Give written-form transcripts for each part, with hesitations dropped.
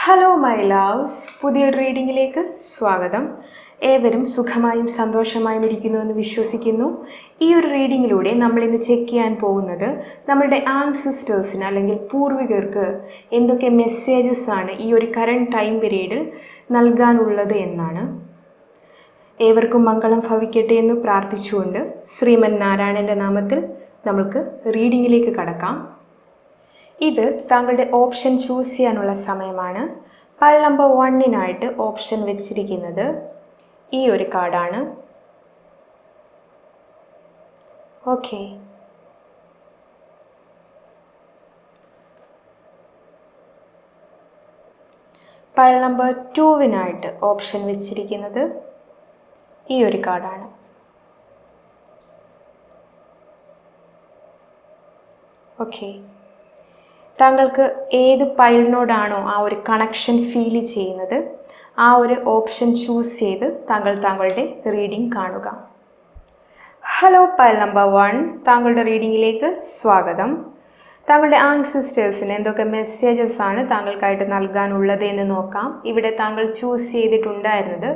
Hello my loves, പുതിയൊരു റീഡിങ്ങിലേക്ക് സ്വാഗതം. ഏവരും സുഖമായും സന്തോഷമായും ഇരിക്കുന്നുവെന്ന് വിശ്വസിക്കുന്നു. ഈ ഒരു റീഡിങ്ങിലൂടെ നമ്മളിന്ന് ചെക്ക് ചെയ്യാൻ പോകുന്നത് നമ്മളുടെ ആൻസിസ്റ്റേഴ്സിന് അല്ലെങ്കിൽ പൂർവികർക്ക് എന്തൊക്കെ മെസ്സേജസ് ആണ് ഈ ഒരു കറണ്ട് ടൈം പീരീഡിൽ നൽകാനുള്ളത് എന്നാണ്. ഏവർക്കും മംഗളം ഭവിക്കട്ടെ എന്ന് പ്രാർത്ഥിച്ചുകൊണ്ട് ശ്രീമൻ നാരായണൻ്റെ നാമത്തിൽ നമുക്ക് റീഡിങ്ങിലേക്ക് കടക്കാം. ഇത് താങ്കളുടെ ഓപ്ഷൻ ചൂസ് ചെയ്യാനുള്ള സമയമാണ്. പൈൽ നമ്പർ 1 ഓപ്ഷൻ വെച്ചിരിക്കുന്നത് ഈ ഒരു കാർഡാണ്. ഓക്കെ, പൈൽ നമ്പർ 2 ഓപ്ഷൻ വെച്ചിരിക്കുന്നത് ഈ ഒരു കാർഡാണ്. ഓക്കെ, താങ്കൾക്ക് ഏത് പൈലിനോടാണോ ആ ഒരു കണക്ഷൻ ഫീൽ ചെയ്യുന്നത് ആ ഒരു ഓപ്ഷൻ ചൂസ് ചെയ്ത് താങ്കളുടെ റീഡിംഗ് കാണുക. ഹലോ പൈൽ നമ്പർ 1, താങ്കളുടെ റീഡിങ്ങിലേക്ക് സ്വാഗതം. താങ്കളുടെ ആൻസിസ്റ്റേഴ്സിന് എന്തൊക്കെ മെസ്സേജസ് ആണ് താങ്കൾക്കായിട്ട് നൽകാനുള്ളത് എന്ന് നോക്കാം. ഇവിടെ താങ്കൾ ചൂസ് ചെയ്തിട്ടുണ്ടായിരുന്നത്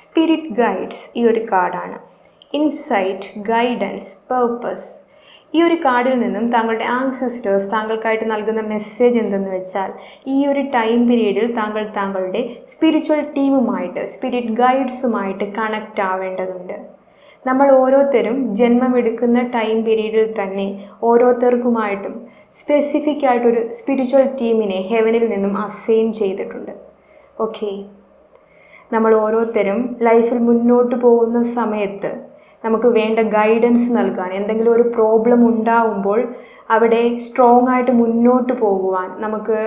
സ്പിരിറ്റ് ഗൈഡ്സ് ഈ ഒരു കാർഡാണ്. Insight, guidance, purpose. ഈ ഒരു കാർഡിൽ നിന്നും താങ്കളുടെ ആൻസിസ്റ്റേഴ്സ് താങ്കൾക്കായിട്ട് നൽകുന്ന മെസ്സേജ് എന്തെന്ന് വെച്ചാൽ, ഈ ഒരു ടൈം പീരീഡിൽ താങ്കളുടെ സ്പിരിച്വൽ ടീമുമായിട്ട്, സ്പിരിറ്റ് ഗൈഡ്സുമായിട്ട് കണക്റ്റ് ആവേണ്ടതുണ്ട്. നമ്മൾ ഓരോരുത്തരും ജന്മമെടുക്കുന്ന ടൈം പീരീഡിൽ തന്നെ ഓരോരുത്തർക്കുമായിട്ടും സ്പെസിഫിക് ആയിട്ടൊരു സ്പിരിച്വൽ ടീമിനെ ഹെവനിൽ നിന്നും അസൈൻ ചെയ്തിട്ടുണ്ട്. ഓക്കെ, നമ്മൾ ഓരോരുത്തരും ലൈഫിൽ മുന്നോട്ട് പോകുന്ന സമയത്ത് നമുക്ക് വേണ്ട ഗൈഡൻസ് നൽകാൻ, എന്തെങ്കിലും ഒരു പ്രോബ്ലം ഉണ്ടാവുമ്പോൾ അവിടെ സ്ട്രോങ് ആയിട്ട് മുന്നോട്ട് പോകുവാൻ, നമുക്ക്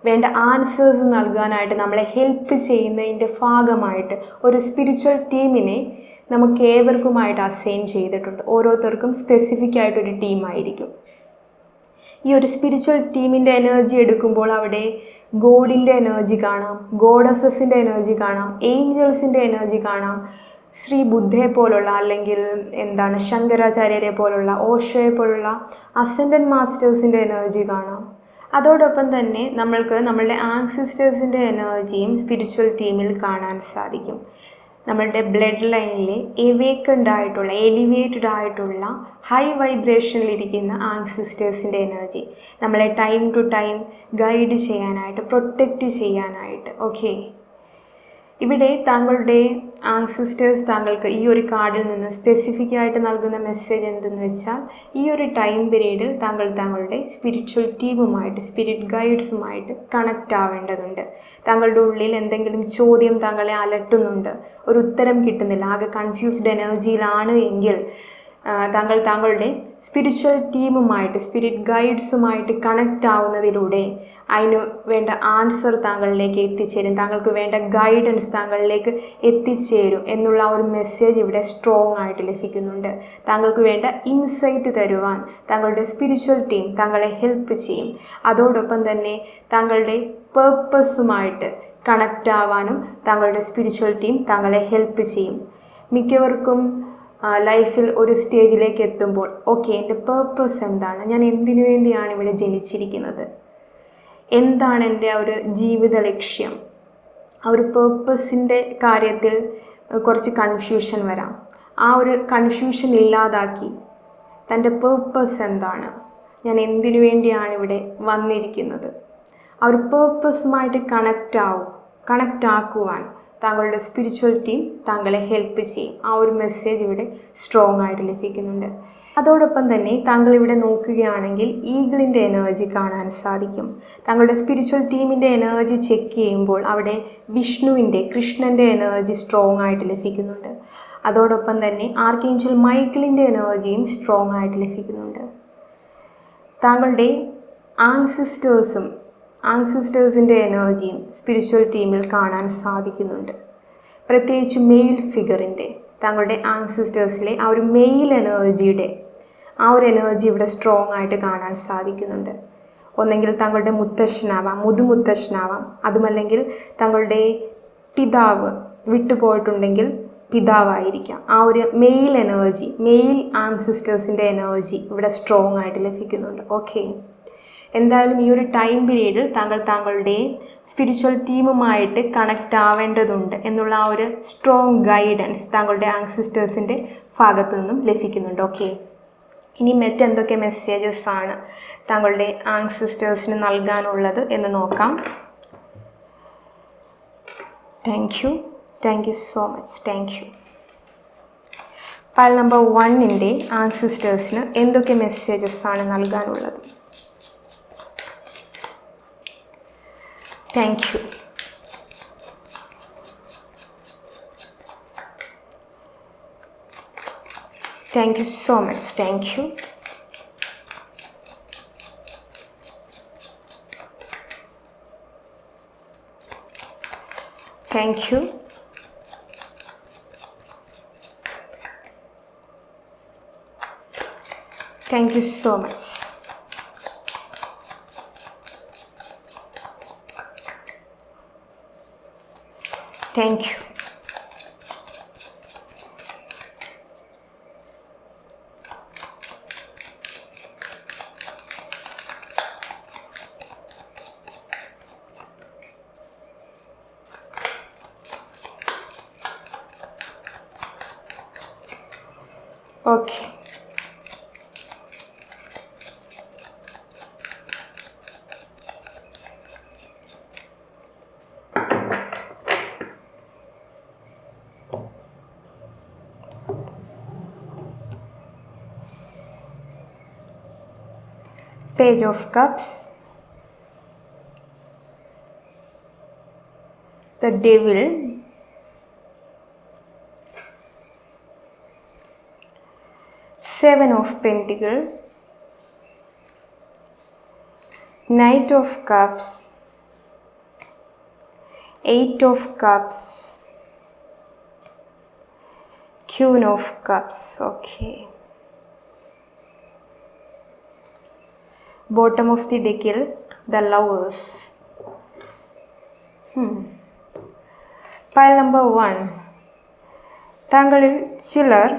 വേണ്ട ആൻസേഴ്സ് നൽകാനായിട്ട് നമ്മളെ ഹെൽപ്പ് ചെയ്യുന്നതിൻ്റെ ഭാഗമായിട്ട് ഒരു സ്പിരിച്വൽ ടീമിനെ നമുക്ക് ഏവർക്കുമായിട്ട് അസൈൻ ചെയ്തിട്ടുണ്ട്. ഓരോരുത്തർക്കും സ്പെസിഫിക് ആയിട്ടൊരു ടീമായിരിക്കും. ഈ ഒരു സ്പിരിച്വൽ ടീമിൻ്റെ എനർജി എടുക്കുമ്പോൾ അവിടെ ഗോഡിൻ്റെ എനർജി കാണാം, ഗോഡസസിൻ്റെ എനർജി കാണാം, ഏഞ്ചൽസിൻ്റെ എനർജി കാണാം, ശ്രീ ബുദ്ധയെ പോലുള്ള അല്ലെങ്കിൽ ശങ്കരാചാര്യരെ പോലുള്ള, ഓഷോയെ പോലുള്ള അസെൻഡൻറ്റ് മാസ്റ്റേഴ്സിൻ്റെ എനർജി കാണാം. അതോടൊപ്പം തന്നെ നമ്മളുടെ ആൻസിസ്റ്റേഴ്സിൻ്റെ എനർജിയും സ്പിരിച്വൽ ടീമിൽ കാണാൻ സാധിക്കും. നമ്മളുടെ ബ്ലഡ് ലൈനിലെ എലിവേറ്റഡ് ആയിട്ടുള്ള ഹൈ വൈബ്രേഷനിലിരിക്കുന്ന ആൻസിസ്റ്റേഴ്സിൻ്റെ എനർജി നമ്മളെ ടൈം ടു ടൈം ഗൈഡ് ചെയ്യാനായിട്ട്, പ്രൊട്ടക്റ്റ് ചെയ്യാനായിട്ട്. ഓക്കെ, ഇവിടെ താങ്കളുടെ ആൻസിസ്റ്റേഴ്സ് താങ്കൾക്ക് ഈ ഒരു കാർഡിൽ നിന്ന് സ്പെസിഫിക് ആയിട്ട് നൽകുന്ന മെസ്സേജ് എന്തെന്ന് വെച്ചാൽ, ഈ ഒരു ടൈം പീരീഡിൽ താങ്കളുടെ സ്പിരിച്വൽ ടീമുമായിട്ട്, സ്പിരിറ്റ് ഗൈഡ്സുമായിട്ട് കണക്റ്റ് ആവേണ്ടതുണ്ട്. താങ്കളുടെ ഉള്ളിൽ എന്തെങ്കിലും ചോദ്യം താങ്കളെ അലട്ടുന്നുണ്ട്, ഒരു ഉത്തരം കിട്ടുന്നില്ല, ആകെ കൺഫ്യൂസ്ഡ് എനർജിയിലാണ് എങ്കിൽ താങ്കളുടെ സ്പിരിച്വൽ ടീമുമായിട്ട്, സ്പിരിറ്റ് ഗൈഡ്സുമായിട്ട് കണക്റ്റ് ആവുന്നതിലൂടെ അതിന് വേണ്ട ആൻസർ താങ്കളിലേക്ക് എത്തിച്ചേരും, താങ്കൾക്ക് വേണ്ട ഗൈഡൻസ് താങ്കളിലേക്ക് എത്തിച്ചേരും എന്നുള്ള ഒരു മെസ്സേജ് ഇവിടെ സ്ട്രോങ് ആയിട്ട് ലഭിക്കുന്നുണ്ട്. താങ്കൾക്ക് വേണ്ട ഇൻസൈറ്റ് തരുവാൻ താങ്കളുടെ സ്പിരിച്വൽ ടീം താങ്കളെ ഹെൽപ്പ് ചെയ്യും. അതോടൊപ്പം തന്നെ താങ്കളുടെ പേർപ്പസുമായിട്ട് കണക്റ്റ് ആവാനും താങ്കളുടെ സ്പിരിച്വൽ ടീം താങ്കളെ ഹെൽപ്പ് ചെയ്യും. മിക്കവർക്കും ലൈഫിൽ ഒരു സ്റ്റേജിലേക്ക് എത്തുമ്പോൾ, ഓക്കെ, എൻ്റെ പേർപ്പസ് എന്താണ്, ഞാൻ എന്തിനു വേണ്ടിയാണ് ഇവിടെ ജനിച്ചിരിക്കുന്നത്, എന്താണ് എൻ്റെ ആ ഒരു ജീവിത ലക്ഷ്യം, ആ ഒരു പേർപ്പസിൻ്റെ കാര്യത്തിൽ കുറച്ച് കൺഫ്യൂഷൻ വരാം. ആ ഒരു കൺഫ്യൂഷൻ ഇല്ലാതാക്കി തൻ്റെ പേർപ്പസ് എന്താണ്, ഞാൻ എന്തിനു വേണ്ടിയാണ് ഇവിടെ വന്നിരിക്കുന്നത്, ആ ഒരു പേർപ്പസുമായിട്ട് കണക്റ്റ് ആക്കുവാൻ താങ്കളുടെ സ്പിരിച്വൽ ടീം താങ്കളെ ഹെൽപ്പ് ചെയ്യും. ആ ഒരു മെസ്സേജ് ഇവിടെ സ്ട്രോങ് ആയിട്ട് ലഭിക്കുന്നുണ്ട്. അതോടൊപ്പം തന്നെ താങ്കൾ ഇവിടെ നോക്കുകയാണെങ്കിൽ ഈഗിളിൻ്റെ എനർജി കാണാൻ സാധിക്കും. താങ്കളുടെ സ്പിരിച്വൽ ടീമിൻ്റെ എനർജി ചെക്ക് ചെയ്യുമ്പോൾ അവിടെ കൃഷ്ണൻ്റെ എനർജി സ്ട്രോങ് ആയിട്ട് ലഭിക്കുന്നുണ്ട്. അതോടൊപ്പം തന്നെ ആർക്കേഞ്ചൽ മൈക്കിളിൻ്റെ എനർജിയും സ്ട്രോങ് ആയിട്ട് ലഭിക്കുന്നുണ്ട്. താങ്കളുടെ ആൻസിസ്റ്റേഴ്സിൻ്റെ എനർജിയും സ്പിരിച്വൽ ടീമിൽ കാണാൻ സാധിക്കുന്നുണ്ട്. പ്രത്യേകിച്ച് മെയിൽ ഫിഗറിൻ്റെ, താങ്കളുടെ ആൻസിസ്റ്റേഴ്സിലെ ആ ഒരു മെയിൽ എനർജിയുടെ ആ ഒരു എനർജി ഇവിടെ സ്ട്രോങ് ആയിട്ട് കാണാൻ സാധിക്കുന്നുണ്ട്. ഒന്നെങ്കിൽ താങ്കളുടെ മുത്തശ്ശനാവാം, മുതുമുത്തശ്ശനാവാം, അതുമല്ലെങ്കിൽ താങ്കളുടെ പിതാവ് വിട്ടുപോയിട്ടുണ്ടെങ്കിൽ പിതാവായിരിക്കാം. ആ ഒരു മെയിൽ എനർജി, മെയിൽ ആൻസിസ്റ്റേഴ്സിൻ്റെ എനർജി ഇവിടെ സ്ട്രോങ് ആയിട്ട് ലഭിക്കുന്നുണ്ട്. ഓക്കെ, എന്തായാലും ഈ ഒരു ടൈം പീരീഡിൽ താങ്കളുടെ സ്പിരിച്വൽ ടീമുമായിട്ട് കണക്റ്റ് ആവേണ്ടതുണ്ട് എന്നുള്ള ആ ഒരു സ്ട്രോങ് ഗൈഡൻസ് താങ്കളുടെ ആങ്സിസ്റ്റേഴ്സിൻ്റെ ഭാഗത്തു നിന്നും ലഭിക്കുന്നുണ്ട്. ഓക്കെ, ഇനി മറ്റെന്തൊക്കെ മെസ്സേജസ് ആണ് താങ്കളുടെ ആങ്സിസ്റ്റേഴ്സിന് നൽകാനുള്ളത് എന്ന് നോക്കാം. Thank you so much. Thank you. Pile number 1ൻ്റെ ആങ്സിസ്റ്റേഴ്സിന് എന്തൊക്കെ മെസ്സേജസ് ആണ് നൽകാനുള്ളത്? Thank you. Thank you so much. Thank you. Thank you. Thank you so much. Thank you. Okay, Page of Cups, the Devil, Seven of Pentacles, Knight of Cups, Eight of Cups, Queen of Cups. Okay. Bottom of the deck, the Lovers. Pile number 1. താങ്കളിൽ ചിലർ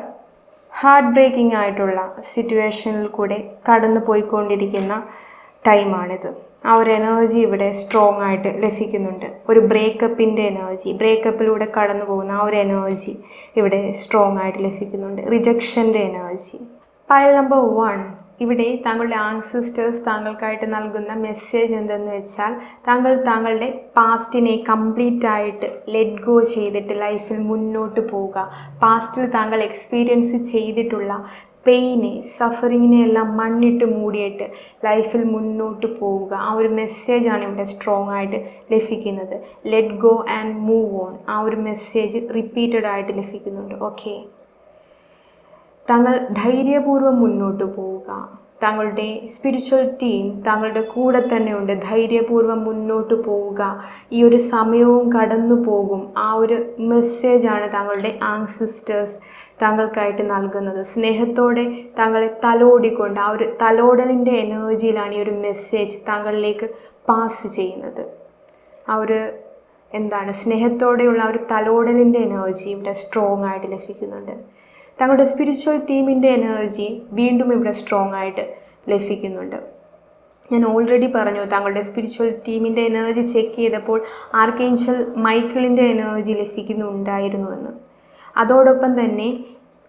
heart breaking ആയിട്ടുള്ള സിറ്റുവേഷനിൽ കൂടെ കടന്നു പോയിക്കൊണ്ടിരിക്കുന്ന ടൈമാണിത്. ആ ഒരു energy ഇവിടെ strong ആയിട്ട് ലഭിക്കുന്നുണ്ട്. ഒരു ബ്രേക്കപ്പിൻ്റെ എനർജി, ബ്രേക്കപ്പിലൂടെ കടന്നു പോകുന്ന ആ ഒരു എനർജി ഇവിടെ സ്ട്രോങ് ആയിട്ട് ലഭിക്കുന്നുണ്ട്. റിജക്ഷൻ്റെ എനർജി. Pile number 1. ഇവിടെ താങ്കളുടെ ആങ്സിസ്റ്റേഴ്സ് താങ്കൾക്കായിട്ട് നൽകുന്ന മെസ്സേജ് എന്തെന്ന് വെച്ചാൽ, താങ്കളുടെ പാസ്റ്റിനെ കംപ്ലീറ്റ് ആയിട്ട് ലെറ്റ് ഗോ ചെയ്തിട്ട് ലൈഫിൽ മുന്നോട്ട് പോവുക. പാസ്റ്റിൽ താങ്കൾ എക്സ്പീരിയൻസ് ചെയ്തിട്ടുള്ള പെയിനെ, സഫറിങ്ങിനെ എല്ലാം മണ്ണിട്ട് മൂടിയിട്ട് ലൈഫിൽ മുന്നോട്ട് പോവുക. ആ ഒരു മെസ്സേജാണ് ഇവിടെ സ്ട്രോങ് ആയിട്ട് ലഭിക്കുന്നത്. Let go and move on. ആ ഒരു മെസ്സേജ് റിപ്പീറ്റഡ് ആയിട്ട് ലഭിക്കുന്നുണ്ട്. ഓക്കെ, താങ്കൾ ധൈര്യപൂർവ്വം മുന്നോട്ട് പോവുക. താങ്കളുടെ സ്പിരിച്വൽ ടീം താങ്കളുടെ കൂടെ തന്നെയുണ്ട്. ധൈര്യപൂർവ്വം മുന്നോട്ട് പോവുക. ഈ ഒരു സമയവും കടന്നു പോകും. ആ ഒരു മെസ്സേജാണ് താങ്കളുടെ ആങ്സിസ്റ്റേഴ്സ് താങ്കൾക്കായിട്ട് നൽകുന്നത്. സ്നേഹത്തോടെ താങ്കളെ തലോടിക്കൊണ്ട്, ആ ഒരു തലോടലിൻ്റെ എനർജിയിലാണ് ഈ ഒരു മെസ്സേജ് താങ്കളിലേക്ക് പാസ് ചെയ്യുന്നത്. ആ ഒരു സ്നേഹത്തോടെയുള്ള ആ ഒരു തലോടലിൻ്റെ എനർജി ഇവിടെ സ്ട്രോങ് ആയിട്ട് ലഭിക്കുന്നുണ്ട്. താങ്കളുടെ സ്പിരിച്വൽ ടീമിൻ്റെ എനർജി വീണ്ടും ഇവിടെ സ്ട്രോങ് ആയിട്ട് ലഭിക്കുന്നുണ്ട്. ഞാൻ ഓൾറെഡി പറഞ്ഞു, താങ്കളുടെ സ്പിരിച്വൽ ടീമിൻ്റെ എനർജി ചെക്ക് ചെയ്തപ്പോൾ ആർക്കേഞ്ചൽ മൈക്കിളിൻ്റെ എനർജി ലഭിക്കുന്നുണ്ടായിരുന്നു എന്ന്. അതോടൊപ്പം തന്നെ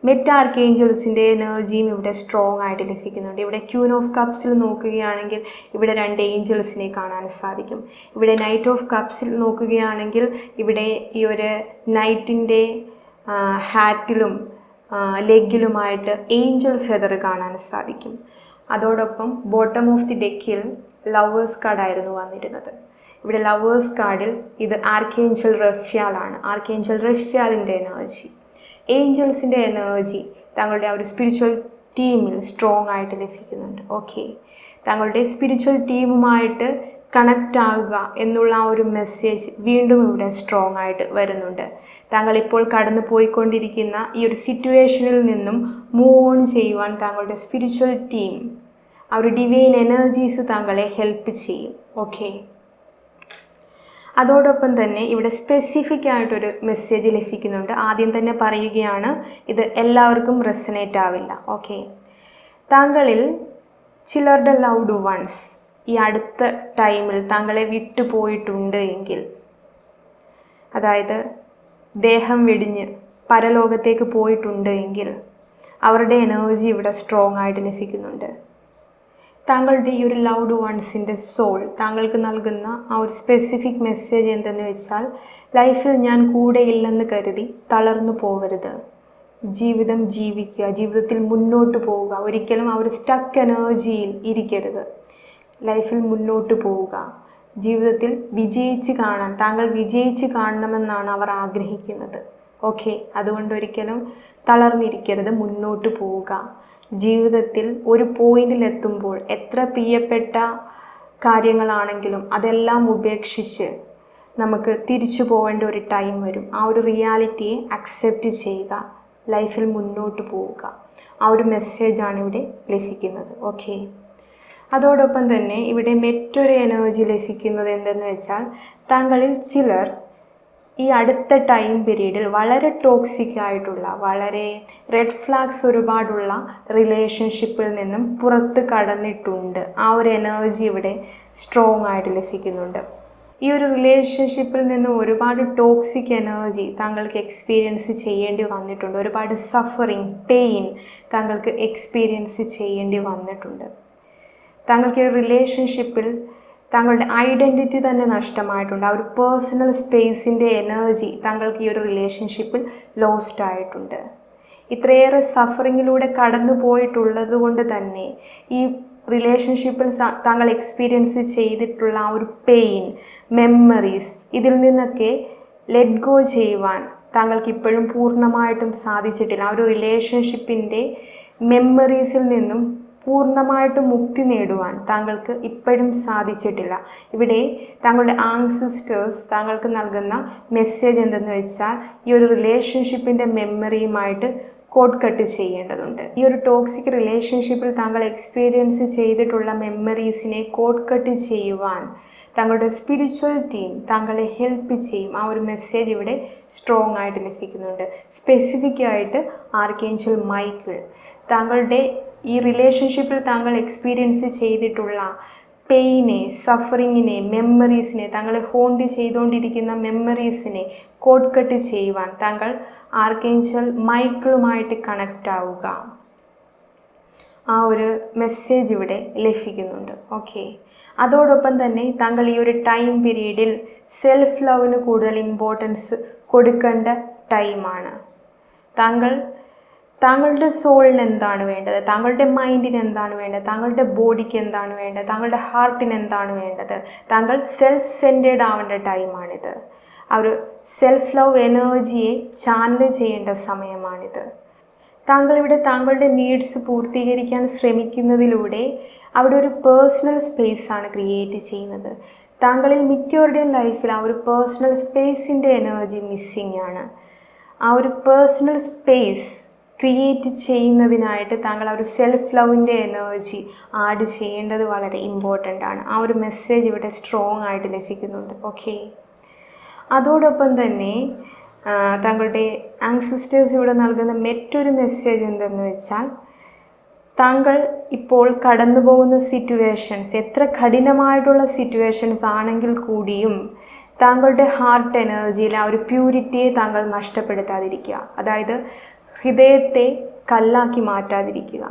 മെറ്റ് ആർക്കേഞ്ചൽസിൻ്റെ എനർജിയും ഇവിടെ സ്ട്രോങ് ആയിട്ട് ലഭിക്കുന്നുണ്ട്. ഇവിടെ ക്യൂൻ ഓഫ് കപ്സിൽ നോക്കുകയാണെങ്കിൽ ഇവിടെ 2 ഏഞ്ചൽസിനെ കാണാൻ സാധിക്കും. ഇവിടെ നൈറ്റ് ഓഫ് കപ്സിൽ നോക്കുകയാണെങ്കിൽ ഇവിടെ ഈ ഒരു നൈറ്റിൻ്റെ ഹാറ്റിലും ലെഗിലുമായിട്ട് ഏഞ്ചൽ ഫെദർ കാണാൻ സാധിക്കും. അതോടൊപ്പം ബോട്ടം ഓഫ് ദി ഡെക്കിൽ ലവേഴ്സ് കാർഡായിരുന്നു വന്നിരുന്നത്. ഇവിടെ ലവേഴ്സ് കാർഡിൽ ഇത് ആർക്കേഞ്ചൽ റഫ്യാലാണ്. ആർക്കേഞ്ചൽ റഫ്യാലിൻ്റെ എനർജി, ഏഞ്ചൽസിൻ്റെ എനർജി താങ്കളുടെ ആ ഒരു സ്പിരിച്വൽ ടീമിൽ സ്ട്രോങ് ആയിട്ട് ലഭിക്കുന്നുണ്ട്. ഓക്കെ, താങ്കളുടെ സ്പിരിച്വൽ ടീമുമായിട്ട് കണക്റ്റ് ആകുക എന്നുള്ള ആ ഒരു മെസ്സേജ് വീണ്ടും ഇവിടെ സ്ട്രോങ് ആയിട്ട് വരുന്നുണ്ട്. താങ്കൾ ഇപ്പോൾ കടന്നു പോയിക്കൊണ്ടിരിക്കുന്ന ഈ ഒരു സിറ്റുവേഷനിൽ നിന്നും മൂവ് ഓൺ ചെയ്യുവാൻ താങ്കളുടെ സ്പിരിച്വൽ ടീം, ആ ഒരു ഡിവൈൻ എനർജീസ് താങ്കളെ ഹെൽപ്പ് ചെയ്യും. ഓക്കെ, അതോടൊപ്പം തന്നെ ഇവിടെ സ്പെസിഫിക് ആയിട്ടൊരു മെസ്സേജ് ലഭിക്കുന്നുണ്ട്. ആദ്യം തന്നെ പറയുകയാണ്, ഇത് എല്ലാവർക്കും റെസനേറ്റ് ആവില്ല. ഓക്കെ, താങ്കളിൽ ചിലരുടെ ലൗഡ് വൺസ് ഈ അടുത്ത ടൈമിൽ താങ്കളെ വിട്ടുപോയിട്ടുണ്ട് എങ്കിൽ, അതായത് ദേഹം വെടിഞ്ഞ് പരലോകത്തേക്ക് പോയിട്ടുണ്ട് എങ്കിൽ, അവരുടെ എനർജി ഇവിടെ സ്ട്രോങ് ആയിട്ട് ലഭിക്കുന്നുണ്ട്. താങ്കളുടെ ഈ ഒരു ലൗഡ് വൺസിൻ്റെ സോൾ താങ്കൾക്ക് നൽകുന്ന ആ ഒരു സ്പെസിഫിക് മെസ്സേജ് എന്തെന്ന് വെച്ചാൽ, ലൈഫിൽ ഞാൻ കൂടെ ഇല്ലെന്ന് കരുതി തളർന്നു പോകരുത്. ജീവിതം ജീവിക്കുക, ജീവിതത്തിൽ മുന്നോട്ട് പോവുക. ഒരിക്കലും ആ ഒരു സ്റ്റക്ക് എനർജിയിൽ ഇരിക്കരുത്. ലൈഫിൽ മുന്നോട്ട് പോവുക. ജീവിതത്തിൽ വിജയിച്ച് കാണാൻ, താങ്കൾ വിജയിച്ച് കാണണമെന്നാണ് അവർ ആഗ്രഹിക്കുന്നത്. ഓക്കെ, അതുകൊണ്ട് ഒരിക്കലും തളർന്നിരിക്കരുത്, മുന്നോട്ട് പോവുക. ജീവിതത്തിൽ ഒരു പോയിന്റിലെത്തുമ്പോൾ എത്ര പ്രിയപ്പെട്ട കാര്യങ്ങളാണെങ്കിലും അതെല്ലാം ഉപേക്ഷിച്ച് നമുക്ക് തിരിച്ചു പോകേണ്ട ഒരു ടൈം വരും. ആ ഒരു റിയാലിറ്റിയെ അക്സെപ്റ്റ് ചെയ്യുക, ലൈഫിൽ മുന്നോട്ട് പോവുക. ആ ഒരു മെസ്സേജാണ് ഇവിടെ ലഭിക്കുന്നത്. ഓക്കെ, അതോടൊപ്പം തന്നെ ഇവിടെ മറ്റൊരു എനർജി ലഭിക്കുന്നത് എന്തെന്ന് വെച്ചാൽ, താങ്കളിൽ ചിലർ ഈ അടുത്ത ടൈം പീരീഡിൽ വളരെ ടോക്സിക് ആയിട്ടുള്ള, വളരെ റെഡ് ഫ്ലാഗ്സ് ഒരുപാടുള്ള റിലേഷൻഷിപ്പിൽ നിന്നും പുറത്ത് കടന്നിട്ടുണ്ട്. ആ ഒരു എനർജി ഇവിടെ സ്ട്രോങ് ആയിട്ട് ലഭിക്കുന്നുണ്ട്. ഈ ഒരു റിലേഷൻഷിപ്പിൽ നിന്ന് ഒരുപാട് ടോക്സിക് എനർജി താങ്കൾക്ക് എക്സ്പീരിയൻസ് ചെയ്യേണ്ടി വന്നിട്ടുണ്ട്. ഒരുപാട് സഫറിങ്, പെയിൻ താങ്കൾക്ക് എക്സ്പീരിയൻസ് ചെയ്യേണ്ടി വന്നിട്ടുണ്ട്. താങ്കൾക്ക് ഈ റിലേഷൻഷിപ്പിൽ താങ്കളുടെ ഐഡൻറ്റിറ്റി തന്നെ നഷ്ടമായിട്ടുണ്ട്. ആ ഒരു പേഴ്സണൽ സ്പേസിൻ്റെ എനർജി താങ്കൾക്ക് ഈ ഒരു റിലേഷൻഷിപ്പിൽ ലോസ്റ്റ് ആയിട്ടുണ്ട്. ഇത്രയേറെ സഫറിങ്ങിലൂടെ കടന്നു പോയിട്ടുള്ളത് കൊണ്ട് തന്നെ ഈ റിലേഷൻഷിപ്പിൽ താങ്കൾ എക്സ്പീരിയൻസ് ചെയ്തിട്ടുള്ള ആ ഒരു പെയിൻ, മെമ്മറീസ്, ഇതിൽ നിന്നൊക്കെ ലെറ്റ് ഗോ ചെയ്യുവാൻ താങ്കൾക്ക് ഇപ്പോഴും പൂർണ്ണമായിട്ടും സാധിച്ചിട്ടില്ല. ആ ഒരു റിലേഷൻഷിപ്പിൻ്റെ മെമ്മറീസിൽ നിന്നും പൂർണ്ണമായിട്ടും മുക്തി നേടുവാൻ താങ്കൾക്ക് ഇപ്പോഴും സാധിച്ചിട്ടില്ല. ഇവിടെ താങ്കളുടെ ആൻസിസ്റ്റേഴ്സ് താങ്കൾക്ക് നൽകുന്ന മെസ്സേജ് എന്തെന്ന് വെച്ചാൽ, ഈ ഒരു റിലേഷൻഷിപ്പിൻ്റെ മെമ്മറിയുമായിട്ട് കോഡ് കട്ട് ചെയ്യേണ്ടതുണ്ട്. ഈ ഒരു ടോക്സിക് റിലേഷൻഷിപ്പിൽ താങ്കൾ എക്സ്പീരിയൻസ് ചെയ്തിട്ടുള്ള മെമ്മറീസിനെ കോഡ് കട്ട് ചെയ്യുവാൻ താങ്കളുടെ സ്പിരിച്വൽ ടീം താങ്കളെ ഹെൽപ്പ് ചെയ്യും. ആ ഒരു മെസ്സേജ് ഇവിടെ സ്ട്രോങ് ആയിട്ട് ലഭിക്കുന്നുണ്ട്. സ്പെസിഫിക് ആയിട്ട് ആർക്കേഞ്ചൽ മൈക്കിൾ താങ്കളുടെ ഈ റിലേഷൻഷിപ്പിൽ താങ്കൾ എക്സ്പീരിയൻസ് ചെയ്തിട്ടുള്ള പെയിനെ, സഫറിങ്ങിനെ, മെമ്മറീസിനെ, താങ്കളെ ഹോണ്ട് ചെയ്തുകൊണ്ടിരിക്കുന്ന മെമ്മറീസിനെ കോഡ് കട്ട് ചെയ്യുവാൻ താങ്കൾ ആർക്കേഞ്ചൽ മൈക്കിളുമായിട്ട് കണക്റ്റ് ആവുക. ആ ഒരു മെസ്സേജ് ഇവിടെ ലഭിക്കുന്നുണ്ട്. ഓക്കെ, അതോടൊപ്പം തന്നെ താങ്കൾ ഈ ഒരു ടൈം പീരീഡിൽ സെൽഫ് ലവിന് കൂടുതൽ ഇമ്പോർട്ടൻസ് കൊടുക്കേണ്ട ടൈമാണ്. താങ്കളുടെ സോളിന് എന്താണ് വേണ്ടത്, താങ്കളുടെ മൈൻഡിന് എന്താണ് വേണ്ടത്, താങ്കളുടെ ബോഡിക്ക് എന്താണ് വേണ്ടത്, താങ്കളുടെ ഹാർട്ടിന് എന്താണ് വേണ്ടത്, താങ്കൾ സെൽഫ് സെൻറ്റേഡ് ആവേണ്ട ടൈമാണിത്. ആ ഒരു സെൽഫ് ലവ് എനർജിയെ ചാനൽ ചെയ്യേണ്ട സമയമാണിത്. താങ്കളിവിടെ താങ്കളുടെ നീഡ്സ് പൂർത്തീകരിക്കാൻ ശ്രമിക്കുന്നതിലൂടെ അവിടെ ഒരു പേഴ്സണൽ സ്പേസാണ് ക്രിയേറ്റ് ചെയ്യുന്നത്. താങ്കളിൽ മിക്കവരുടെയും ലൈഫിൽ ആ ഒരു പേഴ്സണൽ സ്പേസിൻ്റെ എനർജി മിസ്സിങ് ആണ്. ആ ഒരു പേഴ്സണൽ സ്പേസ് ക്രിയേറ്റ് ചെയ്യുന്നതിനായിട്ട് താങ്കൾ ആ ഒരു സെൽഫ് ലവിൻ്റെ എനർജി ആഡ് ചെയ്യേണ്ടത് വളരെ ഇമ്പോർട്ടൻ്റ് ആണ്. ആ ഒരു മെസ്സേജ് ഇവിടെ സ്ട്രോങ് ആയിട്ട് ലഭിക്കുന്നുണ്ട്. ഓക്കെ, അതോടൊപ്പം തന്നെ താങ്കളുടെ ആൻസിസ്റ്റേഴ്സ് ഇവിടെ നൽകുന്ന മറ്റൊരു മെസ്സേജ് എന്തെന്ന് വെച്ചാൽ, താങ്കൾ ഇപ്പോൾ കടന്നു പോകുന്ന സിറ്റുവേഷൻസ് എത്ര കഠിനമായിട്ടുള്ള സിറ്റുവേഷൻസ് ആണെങ്കിൽ കൂടിയും താങ്കളുടെ ഹാർട്ട് എനർജിയിൽ ആ ഒരു പ്യൂരിറ്റിയെ താങ്കൾ നഷ്ടപ്പെടുത്താതിരിക്കുക. അതായത് ഹൃദയത്തെ കല്ലാക്കി മാറ്റാതിരിക്കുക,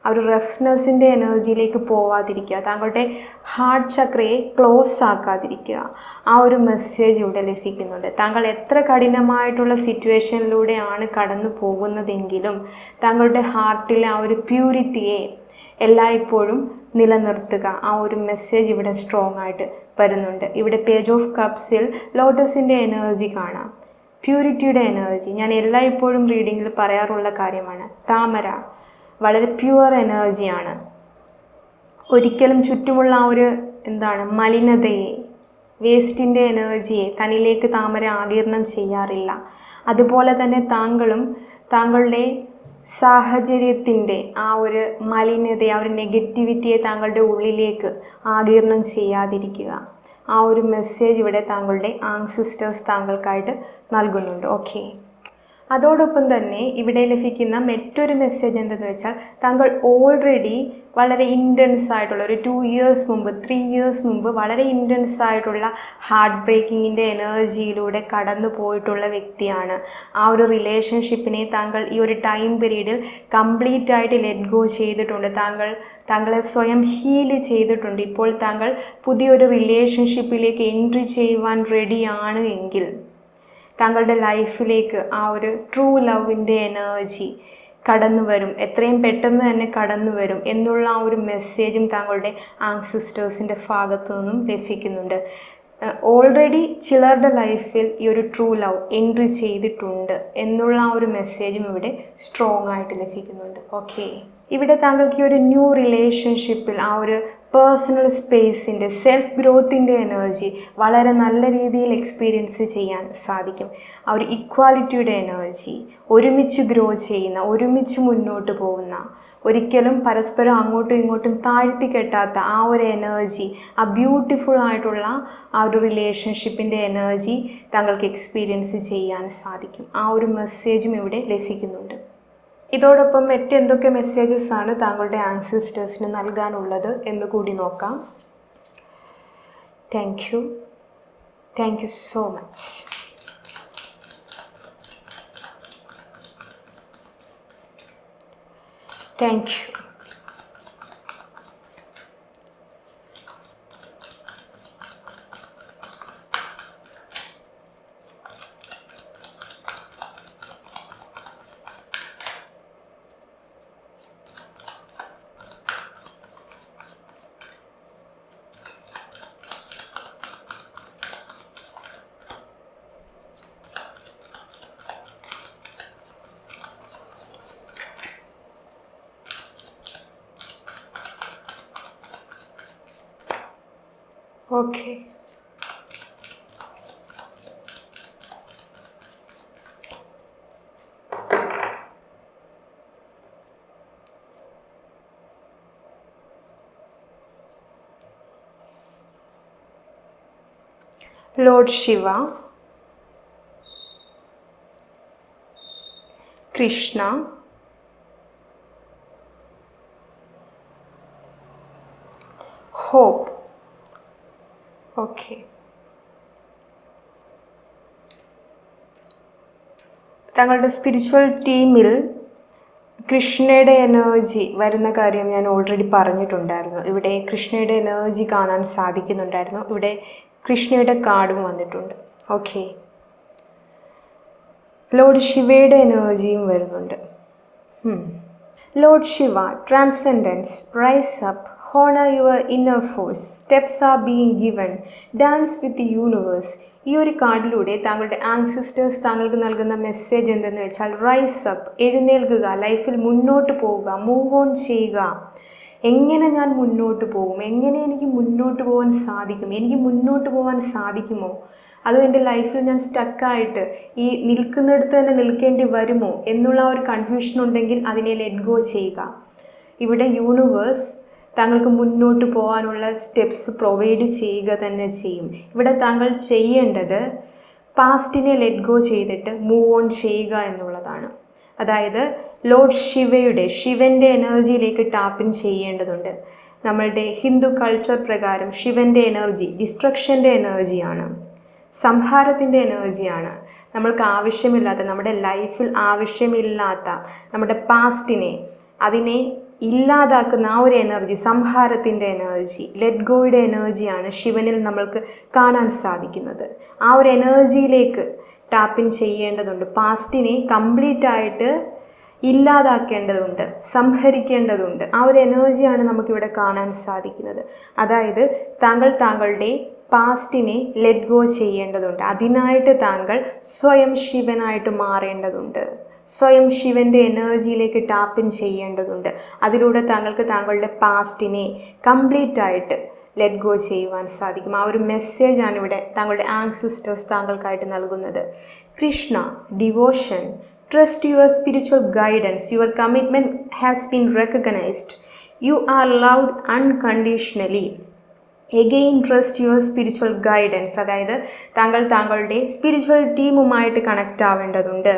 ആ ഒരു റഫ്നെസ്സിൻ്റെ എനർജിയിലേക്ക് പോവാതിരിക്കുക, താങ്കളുടെ ഹാർട്ട് ചക്രയെ ക്ലോസ് ആക്കാതിരിക്കുക. ആ ഒരു മെസ്സേജ് ഇവിടെ ലഭിക്കുന്നുണ്ട്. താങ്കൾ എത്ര കഠിനമായിട്ടുള്ള സിറ്റുവേഷനിലൂടെയാണ് കടന്നു പോകുന്നതെങ്കിലും താങ്കളുടെ ഹാർട്ടിലെ ആ ഒരു പ്യൂരിറ്റിയെ എല്ലായ്പ്പോഴും നിലനിർത്തുക. ആ ഒരു മെസ്സേജ് ഇവിടെ സ്ട്രോങ് ആയിട്ട് വരുന്നുണ്ട്. ഇവിടെ പേജ് ഓഫ് കപ്സിൽ ലോട്ടസിൻ്റെ എനർജി കാണാം, പ്യൂരിറ്റിയുടെ എനർജി. ഞാൻ എല്ലായ്പ്പോഴും റീഡിങ്ങിൽ പറയാറുള്ള കാര്യമാണ്. താമര വളരെ പ്യുവർ എനർജിയാണ്. ഒരിക്കലും ചുറ്റുമുള്ള ആ ഒരു മലിനതയെ, വേസ്റ്റിൻ്റെ എനർജിയെ തന്നിലേക്ക് താമര ആഗിരണം ചെയ്യാറില്ല. അതുപോലെ തന്നെ താങ്കളും താങ്കളുടെ സാഹചര്യത്തിൻ്റെ ആ ഒരു മലിനതയെ, ആ ഒരു നെഗറ്റിവിറ്റിയെ താങ്കളുടെ ഉള്ളിലേക്ക് ആഗിരണം ചെയ്യാതിരിക്കുക. ആ ഒരു മെസ്സേജ് ഇവിടെ താങ്കളുടെ ആൻസിസ്റ്റേഴ്സ് താങ്കൾക്കായിട്ട് നൽകുന്നുണ്ട്. ഓക്കെ, അതോടൊപ്പം തന്നെ ഇവിടെ ലഭിക്കുന്ന മറ്റൊരു മെസ്സേജ് എന്തെന്ന് വെച്ചാൽ താങ്കൾ ഓൾറെഡി വളരെ ഇൻറ്റൻസ് ആയിട്ടുള്ള ഒരു 2 ഇയേഴ്സ് മുമ്പ് 3 ഇയേഴ്സ് മുമ്പ് വളരെ ഇൻറ്റൻസ് ആയിട്ടുള്ള ഹാർട്ട് ബ്രേക്കിങ്ങിൻ്റെ എനർജിയിലൂടെ കടന്നു പോയിട്ടുള്ള വ്യക്തിയാണ്. ആ ഒരു റിലേഷൻഷിപ്പിനെ താങ്കൾ ഈ ഒരു ടൈം പീരീഡിൽ കംപ്ലീറ്റ് ആയിട്ട് ലെറ്റ് ഗോ ചെയ്തിട്ടുണ്ട്. താങ്കളെ സ്വയം ഹീല് ചെയ്തിട്ടുണ്ട്. ഇപ്പോൾ താങ്കൾ പുതിയൊരു റിലേഷൻഷിപ്പിലേക്ക് എൻട്രി ചെയ്യുവാൻ റെഡിയാണ് എങ്കിൽ താങ്കളുടെ ലൈഫിലേക്ക് ആ ഒരു ട്രൂ ലവിൻ്റെ എനർജി കടന്നു വരും, എത്രയും പെട്ടെന്ന് തന്നെ കടന്നു വരും എന്നുള്ള ആ ഒരു മെസ്സേജും താങ്കളുടെ ആൻസിസ്റ്റേഴ്സിൻ്റെ ഭാഗത്തു നിന്നും ലഭിക്കുന്നുണ്ട്. ഓൾറെഡി ചിലരുടെ ലൈഫിൽ ഈ ഒരു ട്രൂ ലവ് എൻട്രി ചെയ്തിട്ടുണ്ട് എന്നുള്ള ആ ഒരു മെസ്സേജും ഇവിടെ സ്ട്രോങ് ആയിട്ട് ലഭിക്കുന്നുണ്ട്. ഓക്കെ, ഇവിടെ താങ്കൾക്ക് ഈ ഒരു ന്യൂ റിലേഷൻഷിപ്പിൽ ആ ഒരു പേഴ്സണൽ സ്പേസിൻ്റെ സെൽഫ് ഗ്രോത്തിൻ്റെ എനർജി വളരെ നല്ല രീതിയിൽ എക്സ്പീരിയൻസ് ചെയ്യാൻ സാധിക്കും. ആ ഒരു ഇക്വാലിറ്റിയുടെ എനർജി, ഒരുമിച്ച് ഗ്രോ ചെയ്യുന്ന, ഒരുമിച്ച് മുന്നോട്ട് പോകുന്ന, ഒരിക്കലും പരസ്പരം അങ്ങോട്ടും ഇങ്ങോട്ടും താഴ്ത്തി കെട്ടാത്ത ആ ഒരു എനർജി, ആ ബ്യൂട്ടിഫുൾ ആയിട്ടുള്ള ആ ഒരു റിലേഷൻഷിപ്പിൻ്റെ എനർജി താങ്കൾക്ക് എക്സ്പീരിയൻസ് ചെയ്യാൻ സാധിക്കും. ആ ഒരു മെസ്സേജും ഇവിടെ ലഭിക്കുന്നുണ്ട്. ഇതോടൊപ്പം മറ്റെന്തൊക്കെ മെസ്സേജസ് ആണ് താങ്കളുടെ ആൻസിസ്റ്റേഴ്സിന് നൽകാനുള്ളത് എന്ന് കൂടി നോക്കാം. Thank you so much. Thank you. Okay, Lord Shiva, Krishna, Hope. Okay, താങ്കളുടെ സ്പിരിച്വൽ ടീമിൽ കൃഷ്ണയുടെ എനർജി വരുന്ന കാര്യം ഞാൻ ഓൾറെഡി പറഞ്ഞിട്ടുണ്ടായിരുന്നു. ഇവിടെ കൃഷ്ണയുടെ എനർജി കാണാൻ സാധിക്കുന്നുണ്ടായിരുന്നു. ഇവിടെ കൃഷ്ണയുടെ കാർഡും വന്നിട്ടുണ്ട്. ഓക്കെ, ലോർഡ് ശിവയുടെ എനർജിയും വരുന്നുണ്ട്. Lord Shiva, transcendence, rise up, honor your inner force, steps are being given, dance with the universe. ഈ ഒരു കാർഡിലൂടെ താങ്കളുടെ ആൻസിസ്റ്റേഴ്സ് താങ്കൾക്ക് നൽകുന്ന മെസ്സേജ് എന്തെന്ന് വെച്ചാൽ റൈസ് അപ്പ്, എഴുന്നേൽക്കുക, ലൈഫിൽ മുന്നോട്ട് പോവുക, മൂവ് ഓൺ ചെയ്യുക. എങ്ങനെ ഞാൻ മുന്നോട്ട് പോകും, എങ്ങനെ എനിക്ക് മുന്നോട്ട് പോകാൻ സാധിക്കും, എനിക്ക് മുന്നോട്ട് പോകാൻ സാധിക്കുമോ, അതോ എൻ്റെ ലൈഫിൽ ഞാൻ സ്റ്റക്കായിട്ട് ഈ നിൽക്കുന്നിടത്ത് തന്നെ നിൽക്കേണ്ടി വരുമോ എന്നുള്ള ഒരു കൺഫ്യൂഷൻ ഉണ്ടെങ്കിൽ അതിനെ ലെറ്റ് ഗോ ചെയ്യുക. ഇവിടെ യൂണിവേഴ്സ് താങ്കൾക്ക് മുന്നോട്ട് പോകാനുള്ള സ്റ്റെപ്സ് പ്രൊവൈഡ് ചെയ്യുക തന്നെ ചെയ്യും. ഇവിടെ താങ്കൾ ചെയ്യേണ്ടത് പാസ്റ്റിനെ ലെറ്റ് ഗോ ചെയ്തിട്ട് മൂവ് ഓൺ ചെയ്യുക എന്നുള്ളതാണ്. അതായത് ലോർഡ് ശിവൻ്റെ എനർജിയിലേക്ക് ടാപ്പിൻ ചെയ്യേണ്ടതുണ്ട്. നമ്മളുടെ ഹിന്ദു കൾച്ചർ പ്രകാരം ശിവൻ്റെ എനർജി ഡിസ്ട്രക്ഷൻ്റെ എനർജിയാണ്, സംഹാരത്തിൻ്റെ എനർജിയാണ്. നമ്മൾക്ക് ആവശ്യമില്ലാത്ത, നമ്മുടെ ലൈഫിൽ ആവശ്യമില്ലാത്ത നമ്മുടെ പാസ്റ്റിനെ, അതിനെ ഇല്ലാതാക്കുന്ന ആ ഒരു എനർജി, സംഹാരത്തിൻ്റെ എനർജി, ലെറ്റ് ഗോയുടെ എനർജിയാണ് ശിവനിൽ നമ്മൾക്ക് കാണാൻ സാധിക്കുന്നത്. ആ ഒരു എനർജിയിലേക്ക് ടാപ്പിൻ ചെയ്യേണ്ടതുണ്ട്. പാസ്റ്റിനെ കംപ്ലീറ്റ് ആയിട്ട് ഇല്ലാതാക്കേണ്ടതുണ്ട്, സംഹരിക്കേണ്ടതുണ്ട്. ആ ഒരു എനർജിയാണ് നമുക്കിവിടെ കാണാൻ സാധിക്കുന്നത്. അതായത് താങ്കളുടെ പാസ്റ്റിനെ ലെറ്റ് ഗോ ചെയ്യേണ്ടതുണ്ട്. അതിനായിട്ട് താങ്കൾ സ്വയം ശിവനായിട്ട് മാറേണ്ടതുണ്ട്. സ്വയം ശിവൻ്റെ എനർജിയിലേക്ക് ടാപ്പിൻ ചെയ്യേണ്ടതുണ്ട്. അതിലൂടെ താങ്കൾക്ക് താങ്കളുടെ പാസ്റ്റിനെ കംപ്ലീറ്റ് ആയിട്ട് ലെറ്റ് ഗോ ചെയ്യുവാൻ സാധിക്കും. ആ ഒരു മെസ്സേജാണ് ഇവിടെ താങ്കളുടെ ആൻസിസ്റ്റേഴ്സ് താങ്കൾക്കായിട്ട് നൽകുന്നത്. Krishna, devotion, trust your spiritual guidance, your commitment has been recognised, you are loved unconditionally. Again trust your spiritual guidance, അതായത് താങ്കളുടെ സ്പിരിച്വൽ ടീമുമായിട്ട് കണക്റ്റ് ആവേണ്ടതുണ്ട്.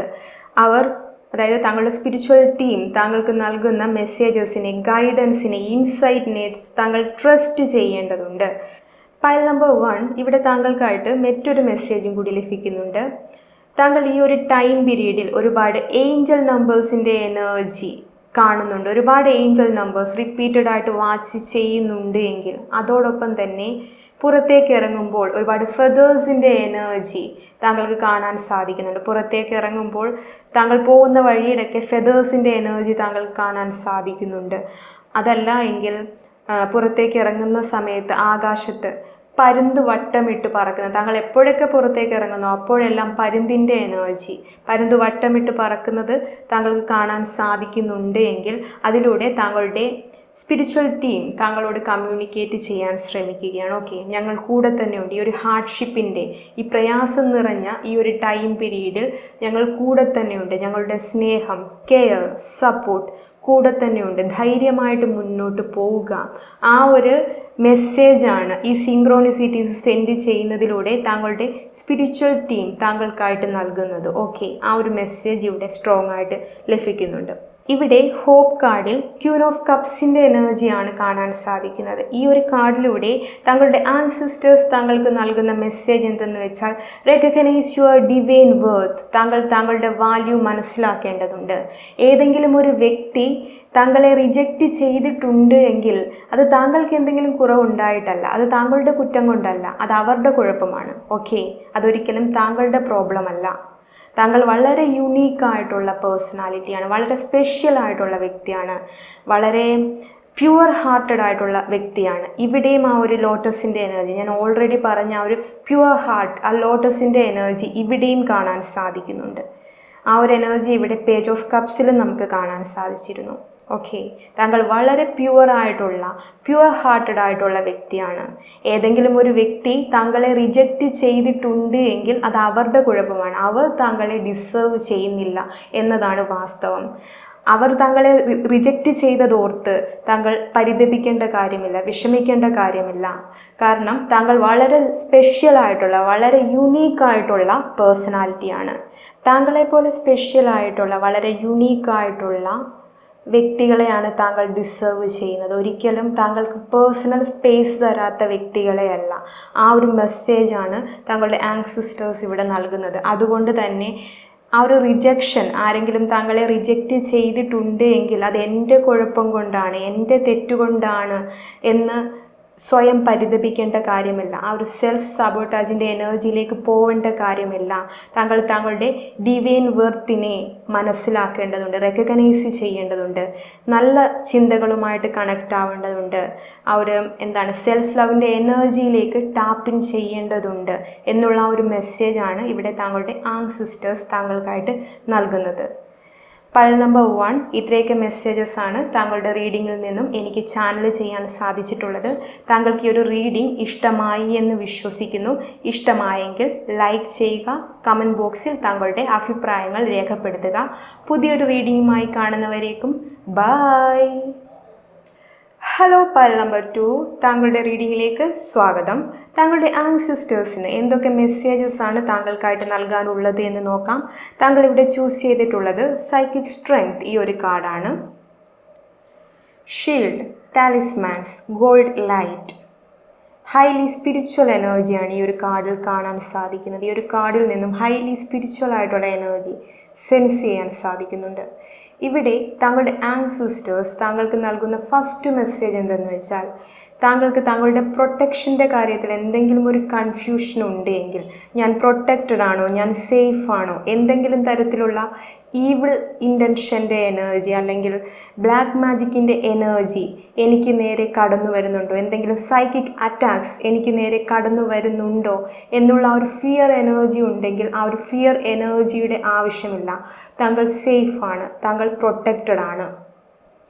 അതായത് താങ്കളുടെ സ്പിരിച്വൽ ടീം താങ്കൾക്ക് നൽകുന്ന മെസ്സേജസിനെ, ഗൈഡൻസിനെ, ഇൻസൈറ്റിനെ താങ്കൾ ട്രസ്റ്റ് ചെയ്യേണ്ടതുണ്ട്. പൈൽ നമ്പർ 1, ഇവിടെ താങ്കൾക്കായിട്ട് മറ്റൊരു മെസ്സേജും കൂടി ലഭിക്കുന്നുണ്ട്. താങ്കൾ ഈ ഒരു ടൈം പീരീഡിൽ ഒരുപാട് ഏഞ്ചൽ നമ്പേഴ്സിൻ്റെ എനർജി കാണുന്നുണ്ട്. ഒരുപാട് ഏഞ്ചൽ നമ്പേഴ്സ് റിപ്പീറ്റഡ് ആയിട്ട് വാച്ച് ചെയ്യുന്നുണ്ട് എങ്കിൽ അതോടൊപ്പം തന്നെ പുറത്തേക്ക് ഇറങ്ങുമ്പോൾ ഒരുപാട് ഫെദേഴ്സിൻ്റെ എനർജി താങ്കൾക്ക് കാണാൻ സാധിക്കുന്നുണ്ട്. പുറത്തേക്ക് ഇറങ്ങുമ്പോൾ താങ്കൾ പോകുന്ന വഴിയിലൊക്കെ ഫെദേഴ്സിൻ്റെ എനർജി താങ്കൾക്ക് കാണാൻ സാധിക്കുന്നുണ്ട്. അതല്ല എങ്കിൽ പുറത്തേക്ക് ഇറങ്ങുന്ന സമയത്ത് ആകാശത്ത് പരുന്ത് വട്ടമിട്ട് പറക്കുന്നത്, താങ്കൾ എപ്പോഴൊക്കെ പുറത്തേക്ക് ഇറങ്ങുന്നു അപ്പോഴെല്ലാം പരുന്തിൻ്റെ എനർജി, പരുന്ത് വട്ടമിട്ട് പറക്കുന്നത് താങ്കൾക്ക് കാണാൻ സാധിക്കുന്നുണ്ട് എങ്കിൽ അതിലൂടെ താങ്കളുടെ സ്പിരിച്വൽ ടീം താങ്കളോട് കമ്മ്യൂണിക്കേറ്റ് ചെയ്യാൻ ശ്രമിക്കുകയാണ്. ഓക്കെ, ഞങ്ങൾ കൂടെ തന്നെയുണ്ട്. ഈ ഒരു ഹാർഡ്ഷിപ്പിൻ്റെ, ഈ പ്രയാസം നിറഞ്ഞ ഈ ഒരു ടൈം പീരീഡിൽ ഞങ്ങൾ കൂടെ തന്നെയുണ്ട്. ഞങ്ങളുടെ സ്നേഹം, കെയർ, സപ്പോർട്ട് കൂടെ തന്നെയുണ്ട്. ധൈര്യമായിട്ട് മുന്നോട്ട് പോവുക. ആ ഒരു മെസ്സേജാണ് ഈ സിങ്ക്രോണിസിറ്റീസ് സെൻഡ് ചെയ്യുന്നതിലൂടെ താങ്കളുടെ സ്പിരിച്വൽ ടീം താങ്കൾക്കായിട്ട് നൽകുന്നത്. ഓക്കെ, ആ ഒരു മെസ്സേജ് ഇവിടെ സ്ട്രോങ് ആയിട്ട് ലഭിക്കുന്നുണ്ട്. ഇവിടെ ഹോപ്പ് കാർഡിൽ ക്യൂൻ ഓഫ് കപ്സിൻ്റെ എനർജിയാണ് കാണാൻ സാധിക്കുന്നത്. ഈ ഒരു കാർഡിലൂടെ താങ്കളുടെ ആൻസിസ്റ്റേഴ്സ് താങ്കൾക്ക് നൽകുന്ന മെസ്സേജ് എന്തെന്ന് വെച്ചാൽ, റെക്കഗ്നൈസ് യുവർ ഡിവൈൻ വർത്ത്. താങ്കൾ താങ്കളുടെ വാല്യൂ മനസ്സിലാക്കേണ്ടതുണ്ട്. ഏതെങ്കിലും ഒരു വ്യക്തി താങ്കളെ റിജക്റ്റ് ചെയ്തിട്ടുണ്ട് എങ്കിൽ അത് താങ്കൾക്ക് എന്തെങ്കിലും കുറവുണ്ടായിട്ടല്ല, അത് താങ്കളുടെ കുറ്റം കൊണ്ടല്ല, അത് അവരുടെ കുഴപ്പമാണ്. ഓക്കെ, അതൊരിക്കലും താങ്കളുടെ പ്രോബ്ലം അല്ല. താങ്കൾ വളരെ യുണീക്കായിട്ടുള്ള പേഴ്സണാലിറ്റിയാണ്, വളരെ സ്പെഷ്യൽ ആയിട്ടുള്ള വ്യക്തിയാണ്, വളരെ പ്യുവർ ഹാർട്ടഡ് ആയിട്ടുള്ള വ്യക്തിയാണ്. ഇവിടെയും ആ ഒരു ലോട്ടസിൻ്റെ എനർജി, ഞാൻ ഓൾറെഡി പറഞ്ഞ ആ ഒരു പ്യുവർ ഹാർട്ട്, ആ ലോട്ടസിൻ്റെ എനർജി ഇവിടെയും കാണാൻ സാധിക്കുന്നുണ്ട്. ആ ഒരു എനർജി ഇവിടെ പേജ് ഓഫ് കപ്സിലും നമുക്ക് കാണാൻ സാധിച്ചിരുന്നു. ഓക്കെ, താങ്കൾ വളരെ പ്യുവർ ഹാർട്ടഡ് ആയിട്ടുള്ള വ്യക്തിയാണ്. ഏതെങ്കിലും ഒരു വ്യക്തി താങ്കളെ റിജക്റ്റ് ചെയ്തിട്ടുണ്ട് എങ്കിൽ അത് അവരുടെ കുഴപ്പമാണ്. അവർ താങ്കളെ ഡിസേർവ് ചെയ്യുന്നില്ല എന്നതാണ് വാസ്തവം. അവർ താങ്കളെ റിജക്റ്റ് ചെയ്തതോർത്ത് താങ്കൾ പരിതപിക്കേണ്ട കാര്യമില്ല, വിഷമിക്കേണ്ട കാര്യമില്ല. കാരണം താങ്കൾ വളരെ സ്പെഷ്യൽ ആയിട്ടുള്ള, വളരെ യുണീക്കായിട്ടുള്ള പേഴ്സണാലിറ്റിയാണ്. താങ്കളെപ്പോലെ സ്പെഷ്യൽ ആയിട്ടുള്ള, വളരെ യുണീക്കായിട്ടുള്ള വ്യക്തികളെയാണ് താങ്കൾ ഡിസേർവ് ചെയ്യുന്നത്. ഒരിക്കലും താങ്കൾക്ക് പേഴ്സണൽ സ്പേസ് തരാത്ത വ്യക്തികളെയല്ല. ആ ഒരു മെസ്സേജാണ് താങ്കളുടെ ആൻസിസ്റ്റേഴ്സ് ഇവിടെ നൽകുന്നത്. അതുകൊണ്ട് തന്നെ ആ ഒരു റിജക്ഷൻ, ആരെങ്കിലും താങ്കളെ റിജക്റ്റ് ചെയ്തിട്ടുണ്ട് എങ്കിൽ അത് എൻ്റെ കുഴപ്പം കൊണ്ടാണ്, എൻ്റെ തെറ്റുകൊണ്ടാണ് എന്ന് സ്വയം പരിതപിക്കേണ്ട കാര്യമില്ല. ആ ഒരു സെൽഫ് സബോട്ടാജിൻ്റെ എനർജിയിലേക്ക് പോവേണ്ട കാര്യമില്ല. താങ്കൾ താങ്കളുടെ ഡിവൈൻ വർത്തിനെ മനസ്സിലാക്കേണ്ടതുണ്ട്, റെക്കഗ്നൈസ് ചെയ്യേണ്ടതുണ്ട്, നല്ല ചിന്തകളുമായിട്ട് കണക്റ്റ് ആവേണ്ടതുണ്ട്. ആ ഒരു സെൽഫ് ലവിൻ്റെ എനർജിയിലേക്ക് ടാപ്പിൻ ചെയ്യേണ്ടതുണ്ട് എന്നുള്ള ആ ഒരു മെസ്സേജാണ് ഇവിടെ താങ്കളുടെ ആൻസിസ്റ്റേഴ്സ് താങ്കൾക്കായിട്ട് നൽകുന്നത്. പൈൽ നമ്പർ 1, ഇത്രയൊക്കെ മെസ്സേജസ് ആണ് താങ്കളുടെ റീഡിങ്ങിൽ നിന്നും എനിക്ക് ചാനൽ ചെയ്യാൻ സാധിച്ചിട്ടുള്ളത്. താങ്കൾക്ക് ഈ ഒരു റീഡിംഗ് ഇഷ്ടമായി എന്ന് വിശ്വസിക്കുന്നു. ഇഷ്ടമായെങ്കിൽ ലൈക്ക് ചെയ്യുക, കമൻറ്റ് ബോക്സിൽ താങ്കളുടെ അഭിപ്രായങ്ങൾ രേഖപ്പെടുത്തുക. പുതിയൊരു റീഡിങ്ങുമായി കാണുന്നവരേക്കും ബൈ. ഹലോ പൈൽ നമ്പർ 2, താങ്കളുടെ റീഡിങ്ങിലേക്ക് സ്വാഗതം. താങ്കളുടെ ആൻസിസ്റ്റേഴ്സിന് എന്തൊക്കെ മെസ്സേജസ് ആണ് താങ്കൾക്കായിട്ട് നൽകാനുള്ളത് എന്ന് നോക്കാം. താങ്കൾ ഇവിടെ ചൂസ് ചെയ്തിട്ടുള്ളത് സൈക്കിക് സ്ട്രെങ്ത് ഈ ഒരു കാർഡാണ്. Shield, talismans, gold light. Highly spiritual എനർജിയാണ് ഈ ഒരു കാർഡിൽ കാണാൻ സാധിക്കുന്നത്. ഈ ഒരു കാർഡിൽ നിന്നും ഹൈലി സ്പിരിച്വൽ ആയിട്ടുള്ള എനർജി സെൻസ് ചെയ്യാൻ സാധിക്കുന്നുണ്ട്. ഇവിടെ താങ്കളുടെ ആൻസിസ്റ്റേഴ്സ് താങ്കൾക്ക് നൽകുന്ന ഫസ്റ്റ് മെസ്സേജ് എന്തെന്ന് വെച്ചാൽ, താങ്കൾക്ക് താങ്കളുടെ പ്രൊട്ടക്ഷൻ്റെ കാര്യത്തിൽ എന്തെങ്കിലും ഒരു കൺഫ്യൂഷൻ ഉണ്ടെങ്കിൽ, ഞാൻ പ്രൊട്ടക്റ്റഡ് ആണോ, ഞാൻ സേഫ് ആണോ, എന്തെങ്കിലും തരത്തിലുള്ള ഈവിൾ ഇൻറ്റൻഷൻ്റെ എനർജി അല്ലെങ്കിൽ ബ്ലാക്ക് മാജിക്കിൻ്റെ എനർജി എനിക്ക് നേരെ കടന്നു വരുന്നുണ്ടോ, എന്തെങ്കിലും സൈക്കിക് അറ്റാക്സ് എനിക്ക് നേരെ കടന്നു വരുന്നുണ്ടോ എന്നുള്ള ആ ഒരു ഫിയർ എനർജി ഉണ്ടെങ്കിൽ ആ ഒരു ഫിയർ എനർജിയുടെ ആവശ്യമില്ല. താങ്കൾ സേഫാണ്, താങ്കൾ പ്രൊട്ടക്റ്റഡ് ആണ്.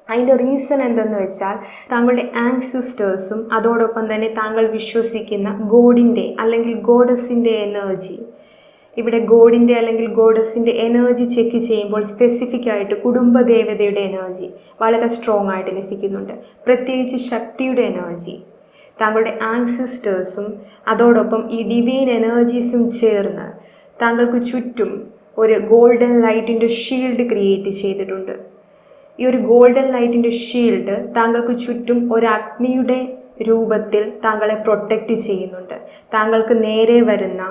അതിൻ്റെ റീസൺ എന്തെന്ന് വെച്ചാൽ, താങ്കളുടെ ആൻസിസ്റ്റേഴ്സും അതോടൊപ്പം തന്നെ താങ്കൾ വിശ്വസിക്കുന്ന ഗോഡിൻ്റെ അല്ലെങ്കിൽ ഗോഡസിൻ്റെ എനർജി, ഇവിടെ ഗോഡിൻ്റെ അല്ലെങ്കിൽ ഗോഡസിൻ്റെ എനർജി ചെക്ക് ചെയ്യുമ്പോൾ സ്പെസിഫിക് ആയിട്ട് കുടുംബദേവതയുടെ എനർജി വളരെ സ്ട്രോങ് ആയിട്ട് ലഭിക്കുന്നുണ്ട്. പ്രത്യേകിച്ച് ശക്തിയുടെ എനർജി. താങ്കളുടെ ആൻസിസ്റ്റേഴ്സും അതോടൊപ്പം ഈ ഡിവൈൻ എനർജീസും ചേർന്ന് താങ്കൾക്ക് ചുറ്റും ഒരു ഗോൾഡൻ ലൈറ്റിൻ്റെ ഷീൽഡ് ക്രിയേറ്റ് ചെയ്തിട്ടുണ്ട്. ഈ ഒരു ഗോൾഡൻ ലൈറ്റിൻ്റെ ഷീൽഡ് താങ്കൾക്ക് ചുറ്റും ഒരു അഗ്നിയുടെ രൂപത്തിൽ താങ്കളെ പ്രൊട്ടക്റ്റ് ചെയ്യുന്നുണ്ട്. താങ്കൾക്ക് നേരെ വരുന്ന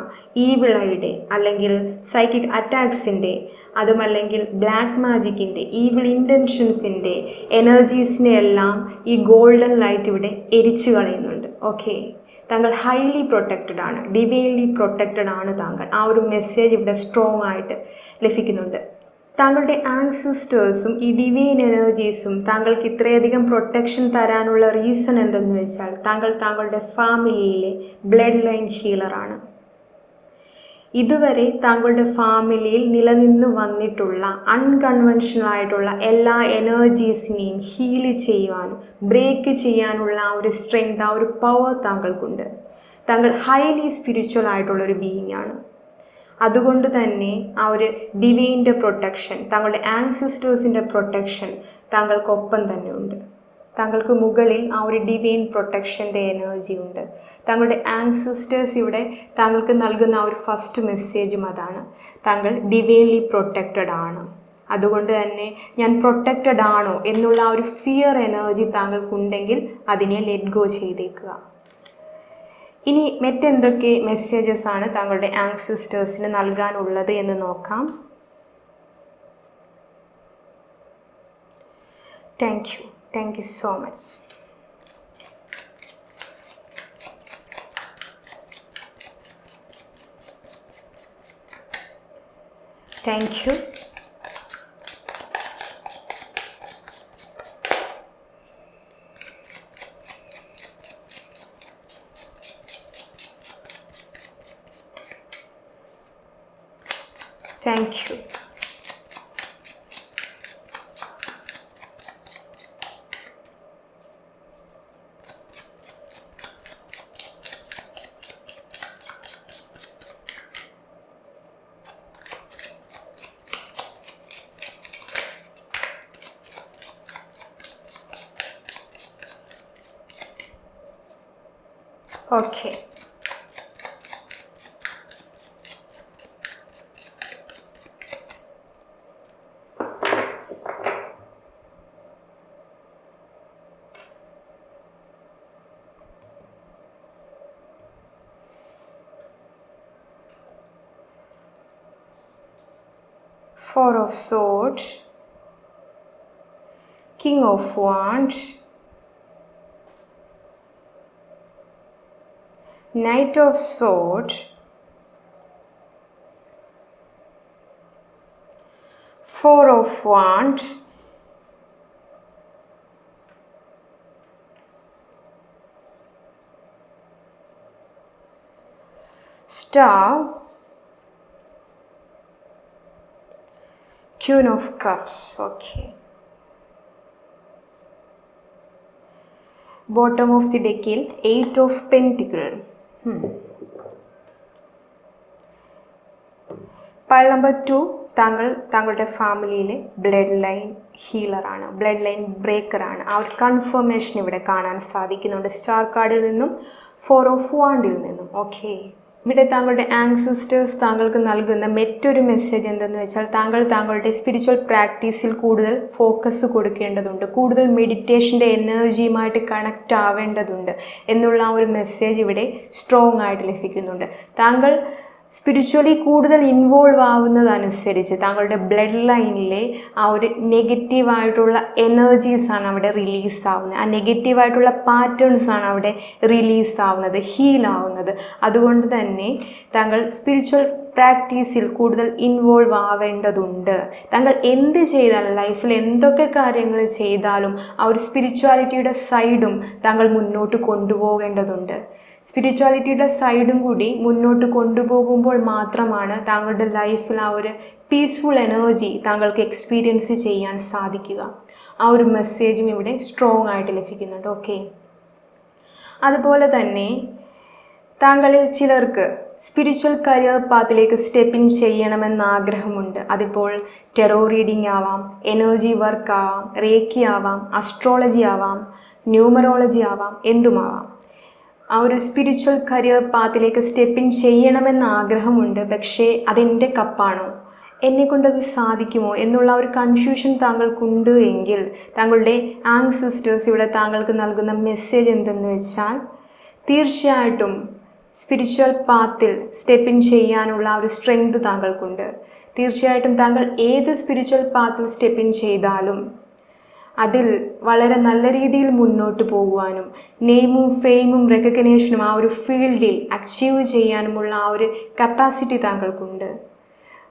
ഈവിൾ ഐയുടെ അല്ലെങ്കിൽ സൈക്കിക് അറ്റാക്സിൻ്റെ അതുമല്ലെങ്കിൽ ബ്ലാക്ക് മാജിക്കിൻ്റെ ഈവിൾ ഇൻറ്റൻഷൻസിൻ്റെ എനർജീസിനെ എല്ലാം ഈ ഗോൾഡൻ ലൈറ്റ് ഇവിടെ എരിച്ചു കളയുന്നുണ്ട്. ഓക്കെ, താങ്കൾ ഹൈലി പ്രൊട്ടക്റ്റഡ് ആണ്, ഡിവൈൻലി പ്രൊട്ടക്റ്റഡ് ആണ് താങ്കൾ. ആ ഒരു മെസ്സേജ് ഇവിടെ സ്ട്രോങ് ആയിട്ട് ലഭിക്കുന്നുണ്ട്. താങ്കളുടെ ആൻസിസ്റ്റേഴ്സും ഈ ഡിവൈൻ എനർജീസും താങ്കൾക്ക് ഇത്രയധികം പ്രൊട്ടക്ഷൻ തരാനുള്ള റീസൺ എന്തെന്ന് വെച്ചാൽ താങ്കളുടെ ഫാമിലിയിലെ ബ്ലഡ് ലൈൻ ഹീലറാണ്. ഇതുവരെ താങ്കളുടെ ഫാമിലിയിൽ നിലനിന്ന് വന്നിട്ടുള്ള അൺകൺവെൻഷണൽ ആയിട്ടുള്ള എല്ലാ എനർജീസിനെയും ഹീൽ ചെയ്യുവാനും ബ്രേക്ക് ചെയ്യാനുള്ള ആ ഒരു സ്ട്രെങ്ത്, ആ ഒരു പവർ താങ്കൾക്കുണ്ട്. താങ്കൾ ഹൈലി സ്പിരിച്വൽ ആയിട്ടുള്ളൊരു ബീയിങ് ആണ്. അതുകൊണ്ട് തന്നെ ആ ഒരു ഡിവൈൻ്റെ പ്രൊട്ടക്ഷൻ, താങ്കളുടെ ആൻസിസ്റ്റേഴ്സിൻ്റെ പ്രൊട്ടക്ഷൻ താങ്കൾക്കൊപ്പം തന്നെ ഉണ്ട്. താങ്കൾക്ക് മുകളിൽ ആ ഒരു ഡിവൈൻ പ്രൊട്ടക്ഷൻ്റെ എനർജി ഉണ്ട്. താങ്കളുടെ ആൻസിസ്റ്റേഴ്സ് ഇവിടെ താങ്കൾക്ക് നൽകുന്ന ആ ഒരു ഫസ്റ്റ് മെസ്സേജും അതാണ്, താങ്കൾ ഡിവൈൻലി പ്രൊട്ടക്റ്റഡ് ആണ്. അതുകൊണ്ട് തന്നെ ഞാൻ പ്രൊട്ടക്റ്റഡ് ആണോ എന്നുള്ള ആ ഒരു ഫിയർ എനർജി താങ്കൾക്കുണ്ടെങ്കിൽ അതിനെ ലെറ്റ് ഗോ ചെയ്തേക്കുക. ഇനി മറ്റെന്തൊക്കെ മെസ്സേജസ് ആണ് താങ്കളുടെ ആൻസിസ്റ്റേഴ്സിന് നൽകാനുള്ളത് എന്ന് നോക്കാം. Thank you so much. Thank U. Thank you. Okay. Four of Swords, King of Wands, Knight of Swords, Four of Wands, Star, Queen of Cups. Okay. Bottom of the deckil, Eight of Pentacles. Pile number 2, താങ്കളുടെ ഫാമിലിയിലെ blood line ഹീലറാണ്, blood line ബ്രേക്കറാണ്. ആ ഒരു confirmation ഇവിടെ കാണാൻ സാധിക്കുന്നുണ്ട് star കാർഡിൽ നിന്നും four of വാണ്ടിൽ നിന്നും. ഓക്കെ, ഇവിടെ താങ്കളുടെ ആൻസിസ്റ്റേഴ്സ് താങ്കൾക്ക് നൽകുന്ന മറ്റൊരു മെസ്സേജ് എന്തെന്ന് വെച്ചാൽ താങ്കളുടെ സ്പിരിച്വൽ പ്രാക്ടീസിൽ കൂടുതൽ ഫോക്കസ് കൊടുക്കേണ്ടതുണ്ട്, കൂടുതൽ മെഡിറ്റേഷൻ്റെ എനർജിയുമായിട്ട് കണക്റ്റ് ആവേണ്ടതുണ്ട് എന്നുള്ള ആ ഒരു മെസ്സേജ് ഇവിടെ സ്ട്രോങ് ആയിട്ട് ലഭിക്കുന്നുണ്ട്. താങ്കൾ സ്പിരിച്വലി കൂടുതൽ ഇൻവോൾവ് ആവുന്നതനുസരിച്ച് താങ്കളുടെ ബ്ലഡ് ലൈനിലെ ആ ഒരു നെഗറ്റീവായിട്ടുള്ള എനർജീസാണ് അവിടെ റിലീസ് ആവുന്നത്, ആ നെഗറ്റീവായിട്ടുള്ള പാറ്റേൺസാണ് അവിടെ റിലീസ് ആവുന്നത്, ഹീലാവുന്നത്. അതുകൊണ്ട് തന്നെ താങ്കൾ സ്പിരിച്വൽ പ്രാക്ടീസിൽ കൂടുതൽ ഇൻവോൾവ് ആവേണ്ടതുണ്ട്. താങ്കൾ എന്ത് ചെയ്താലും ലൈഫിൽ എന്തൊക്കെ കാര്യങ്ങൾ ചെയ്താലും ആ ഒരു സ്പിരിച്വാലിറ്റിയുടെ സൈഡും താങ്കൾ മുന്നോട്ട് കൊണ്ടുപോകേണ്ടതുണ്ട്. സ്പിരിച്വാലിറ്റിയുടെ സൈഡും കൂടി മുന്നോട്ട് കൊണ്ടുപോകുമ്പോൾ മാത്രമാണ് താങ്കളുടെ ലൈഫിൽ ആ ഒരു പീസ്ഫുൾ എനർജി താങ്കൾക്ക് എക്സ്പീരിയൻസ് ചെയ്യാൻ സാധിക്കുക. ആ ഒരു മെസ്സേജും ഇവിടെ സ്ട്രോങ് ആയിട്ട് ലഭിക്കുന്നുണ്ട്. ഓക്കെ, അതുപോലെ തന്നെ താങ്കളിൽ ചിലർക്ക് സ്പിരിച്വൽ കരിയർ പാത്തിലേക്ക് സ്റ്റെപ്പ് ഇൻ ചെയ്യണമെന്ന് ആഗ്രഹമുണ്ട്. അതിപ്പോൾ ടെറോ റീഡിംഗ് ആവാം, എനർജി വർക്ക് ആവാം, റേക്കി ആവാം, അസ്ട്രോളജി ആവാം, ന്യൂമറോളജി ആവാം, എന്തുമാവാം. ആ ഒരു സ്പിരിച്വൽ കരിയർ പാത്തിലേക്ക് സ്റ്റെപ്പ് ഇൻ ചെയ്യണമെന്ന് ആഗ്രഹമുണ്ട്. പക്ഷേ അതെൻ്റെ കപ്പാണോ, എന്നെക്കൊണ്ടത് സാധിക്കുമോ എന്നുള്ള ഒരു കൺഫ്യൂഷൻ താങ്കൾക്കുണ്ട് എങ്കിൽ താങ്കളുടെ ആങ്സിസ്റ്റേഴ്സ് ഇവിടെ താങ്കൾക്ക് നൽകുന്ന മെസ്സേജ് എന്തെന്ന് വെച്ചാൽ, തീർച്ചയായിട്ടും സ്പിരിച്വൽ പാത്തിൽ സ്റ്റെപ്പ് ഇൻ ചെയ്യാനുള്ള ഒരു സ്ട്രെങ്ത് താങ്കൾക്കുണ്ട്. തീർച്ചയായിട്ടും താങ്കൾ ഏത് സ്പിരിച്വൽ പാത്തിൽ സ്റ്റെപ്പ് ഇൻ ചെയ്താലും അതിൽ വളരെ നല്ല രീതിയിൽ മുന്നോട്ട് പോകുവാനും നെയിമും ഫെയിമും റെക്കഗ്നേഷനും ആ ഒരു ഫീൽഡിൽ അച്ചീവ് ചെയ്യാനുമുള്ള ആ ഒരു കപ്പാസിറ്റി താങ്കൾക്കുണ്ട്.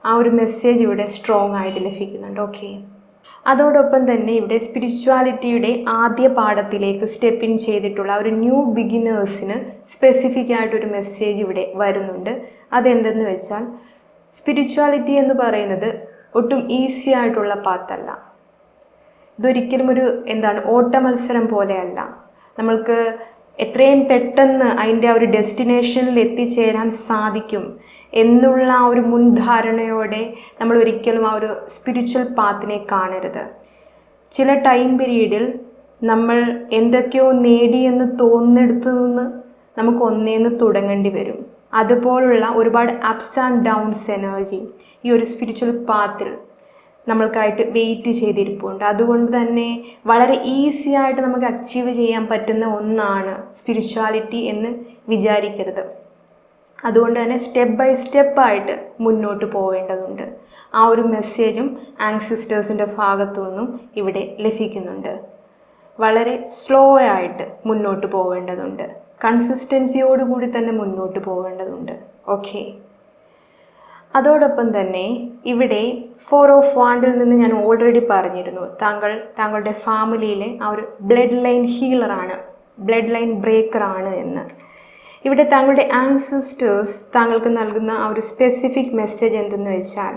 ആ ഒരു മെസ്സേജ് ഇവിടെ സ്ട്രോങ് ആയിട്ട് ലഭിക്കുന്നുണ്ട്. ഓക്കെ, അതോടൊപ്പം തന്നെ ഇവിടെ സ്പിരിച്വാലിറ്റിയുടെ ആദ്യ പാഠത്തിലേക്ക് സ്റ്റെപ്പ് ഇൻ ചെയ്തിട്ടുള്ള ഒരു ന്യൂ ബിഗിനേഴ്സിന് സ്പെസിഫിക് ആയിട്ടൊരു മെസ്സേജ് ഇവിടെ വരുന്നുണ്ട്. അതെന്തെന്ന് വെച്ചാൽ, സ്പിരിച്വാലിറ്റി എന്ന് പറയുന്നത് ഒട്ടും ഈസി ആയിട്ടുള്ള പാത്തല്ല. ഇതൊരിക്കലും ഒരു ഓട്ട മത്സരം പോലെയല്ല. നമ്മൾക്ക് എത്രയും പെട്ടെന്ന് അതിൻ്റെ ആ ഒരു ഡെസ്റ്റിനേഷനിൽ എത്തിച്ചേരാൻ സാധിക്കും എന്നുള്ള ആ ഒരു മുൻധാരണയോടെ നമ്മൾ ഒരിക്കലും ആ ഒരു സ്പിരിച്വൽ പാത്തിനെ കാണരുത്. ചില ടൈം പീരീഡിൽ നമ്മൾ എന്തൊക്കെയോ നേടിയെന്ന് തോന്നിയെടുത്ത് നിന്ന് നമുക്ക് ഒന്നേന്ന് തുടങ്ങേണ്ടി വരും. അതുപോലുള്ള ഒരുപാട് അപ്സ് ആൻഡ് ഡൗൺസ് എനർജി ഈ ഒരു സ്പിരിച്വൽ പാത്തിൽ നമ്മൾക്കായിട്ട് വെയിറ്റ് ചെയ്തിരിപ്പുണ്ട്. അതുകൊണ്ട് തന്നെ വളരെ ഈസി ആയിട്ട് നമുക്ക് അച്ചീവ് ചെയ്യാൻ പറ്റുന്ന ഒന്നാണ് സ്പിരിച്വാലിറ്റി എന്ന് വിചാരിക്കരുത്. അതുകൊണ്ട് തന്നെ സ്റ്റെപ്പ് ബൈ സ്റ്റെപ്പായിട്ട് മുന്നോട്ട് പോവേണ്ടതുണ്ട്. ആ ഒരു മെസ്സേജും ആങ്സിസ്റ്റേഴ്സിൻ്റെ ഭാഗത്തു നിന്നും ഇവിടെ ലഭിക്കുന്നുണ്ട്. വളരെ സ്ലോ ആയിട്ട് മുന്നോട്ട് പോവേണ്ടതുണ്ട്. കൺസിസ്റ്റൻസിയോടുകൂടി തന്നെ മുന്നോട്ട് പോവേണ്ടതുണ്ട്. ഓക്കെ, അതോടൊപ്പം തന്നെ ഇവിടെ 4 ഓഫ് വാണ്ടിൽ നിന്ന് ഞാൻ ഓൾറെഡി പറഞ്ഞിരുന്നു, താങ്കളുടെ ഫാമിലിയിലെ ആ ഒരു ബ്ലഡ് ലൈൻ ഹീലറാണ്, ബ്ലഡ് ലൈൻ ബ്രേക്കറാണ് എന്ന്. ഇവിടെ താങ്കളുടെ ആൻസിസ്റ്റേഴ്സ് താങ്കൾക്ക് നൽകുന്ന ആ ഒരു സ്പെസിഫിക് മെസ്സേജ് എന്തെന്ന് വെച്ചാൽ,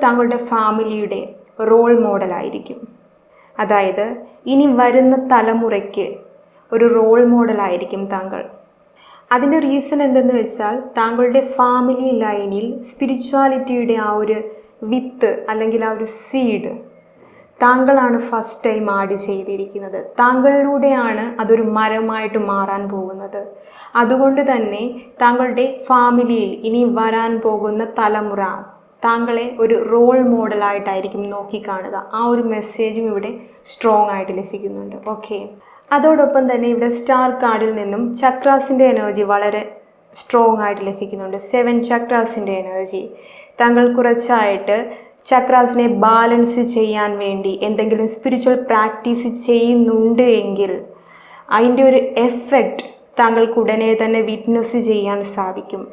താങ്കളുടെ ഫാമിലിയുടെ റോൾ മോഡലായിരിക്കും. അതായത് ഇനി വരുന്ന തലമുറയ്ക്ക് ഒരു റോൾ മോഡലായിരിക്കും താങ്കൾ. അതിൻ്റെ റീസൺ എന്തെന്ന് വെച്ചാൽ, താങ്കളുടെ ഫാമിലി ലൈനിൽ സ്പിരിച്വാലിറ്റിയുടെ ആ ഒരു വിത്ത് അല്ലെങ്കിൽ ആ ഒരു സീഡ് താങ്കളാണ് ഫസ്റ്റ് ടൈം ആഡ് ചെയ്തിരിക്കുന്നത്. താങ്കളിലൂടെയാണ് അതൊരു മരമായിട്ട് മാറാൻ പോകുന്നത്. അതുകൊണ്ട് തന്നെ താങ്കളുടെ ഫാമിലിയിൽ ഇനി വരാൻ പോകുന്ന തലമുറ താങ്കളെ ഒരു റോൾ മോഡലായിട്ടായിരിക്കും നോക്കിക്കാണുക. ആ ഒരു മെസ്സേജും ഇവിടെ സ്ട്രോങ് ആയിട്ട് ലഭിക്കുന്നുണ്ട്. ഓക്കെ, അതോടൊപ്പം തന്നെ ഇവിടെ സ്റ്റാർ കാർഡിൽ നിന്നും ചക്രാസിൻ്റെ എനർജി വളരെ സ്ട്രോങ് ആയിട്ട് ലഭിക്കുന്നുണ്ട്. 7 ചക്രാസിൻ്റെ എനർജി. താങ്കൾ കുറച്ചായിട്ട് ചക്രാസിനെ ബാലൻസ് ചെയ്യാൻ വേണ്ടി എന്തെങ്കിലും സ്പിരിച്വൽ പ്രാക്ടീസ് ചെയ്യുന്നുണ്ട് എങ്കിൽ അതിൻ്റെ ഒരു എഫക്റ്റ് താങ്കൾക്ക് ഉടനെ തന്നെ വിറ്റ്നസ് ചെയ്യാൻ സാധിക്കും.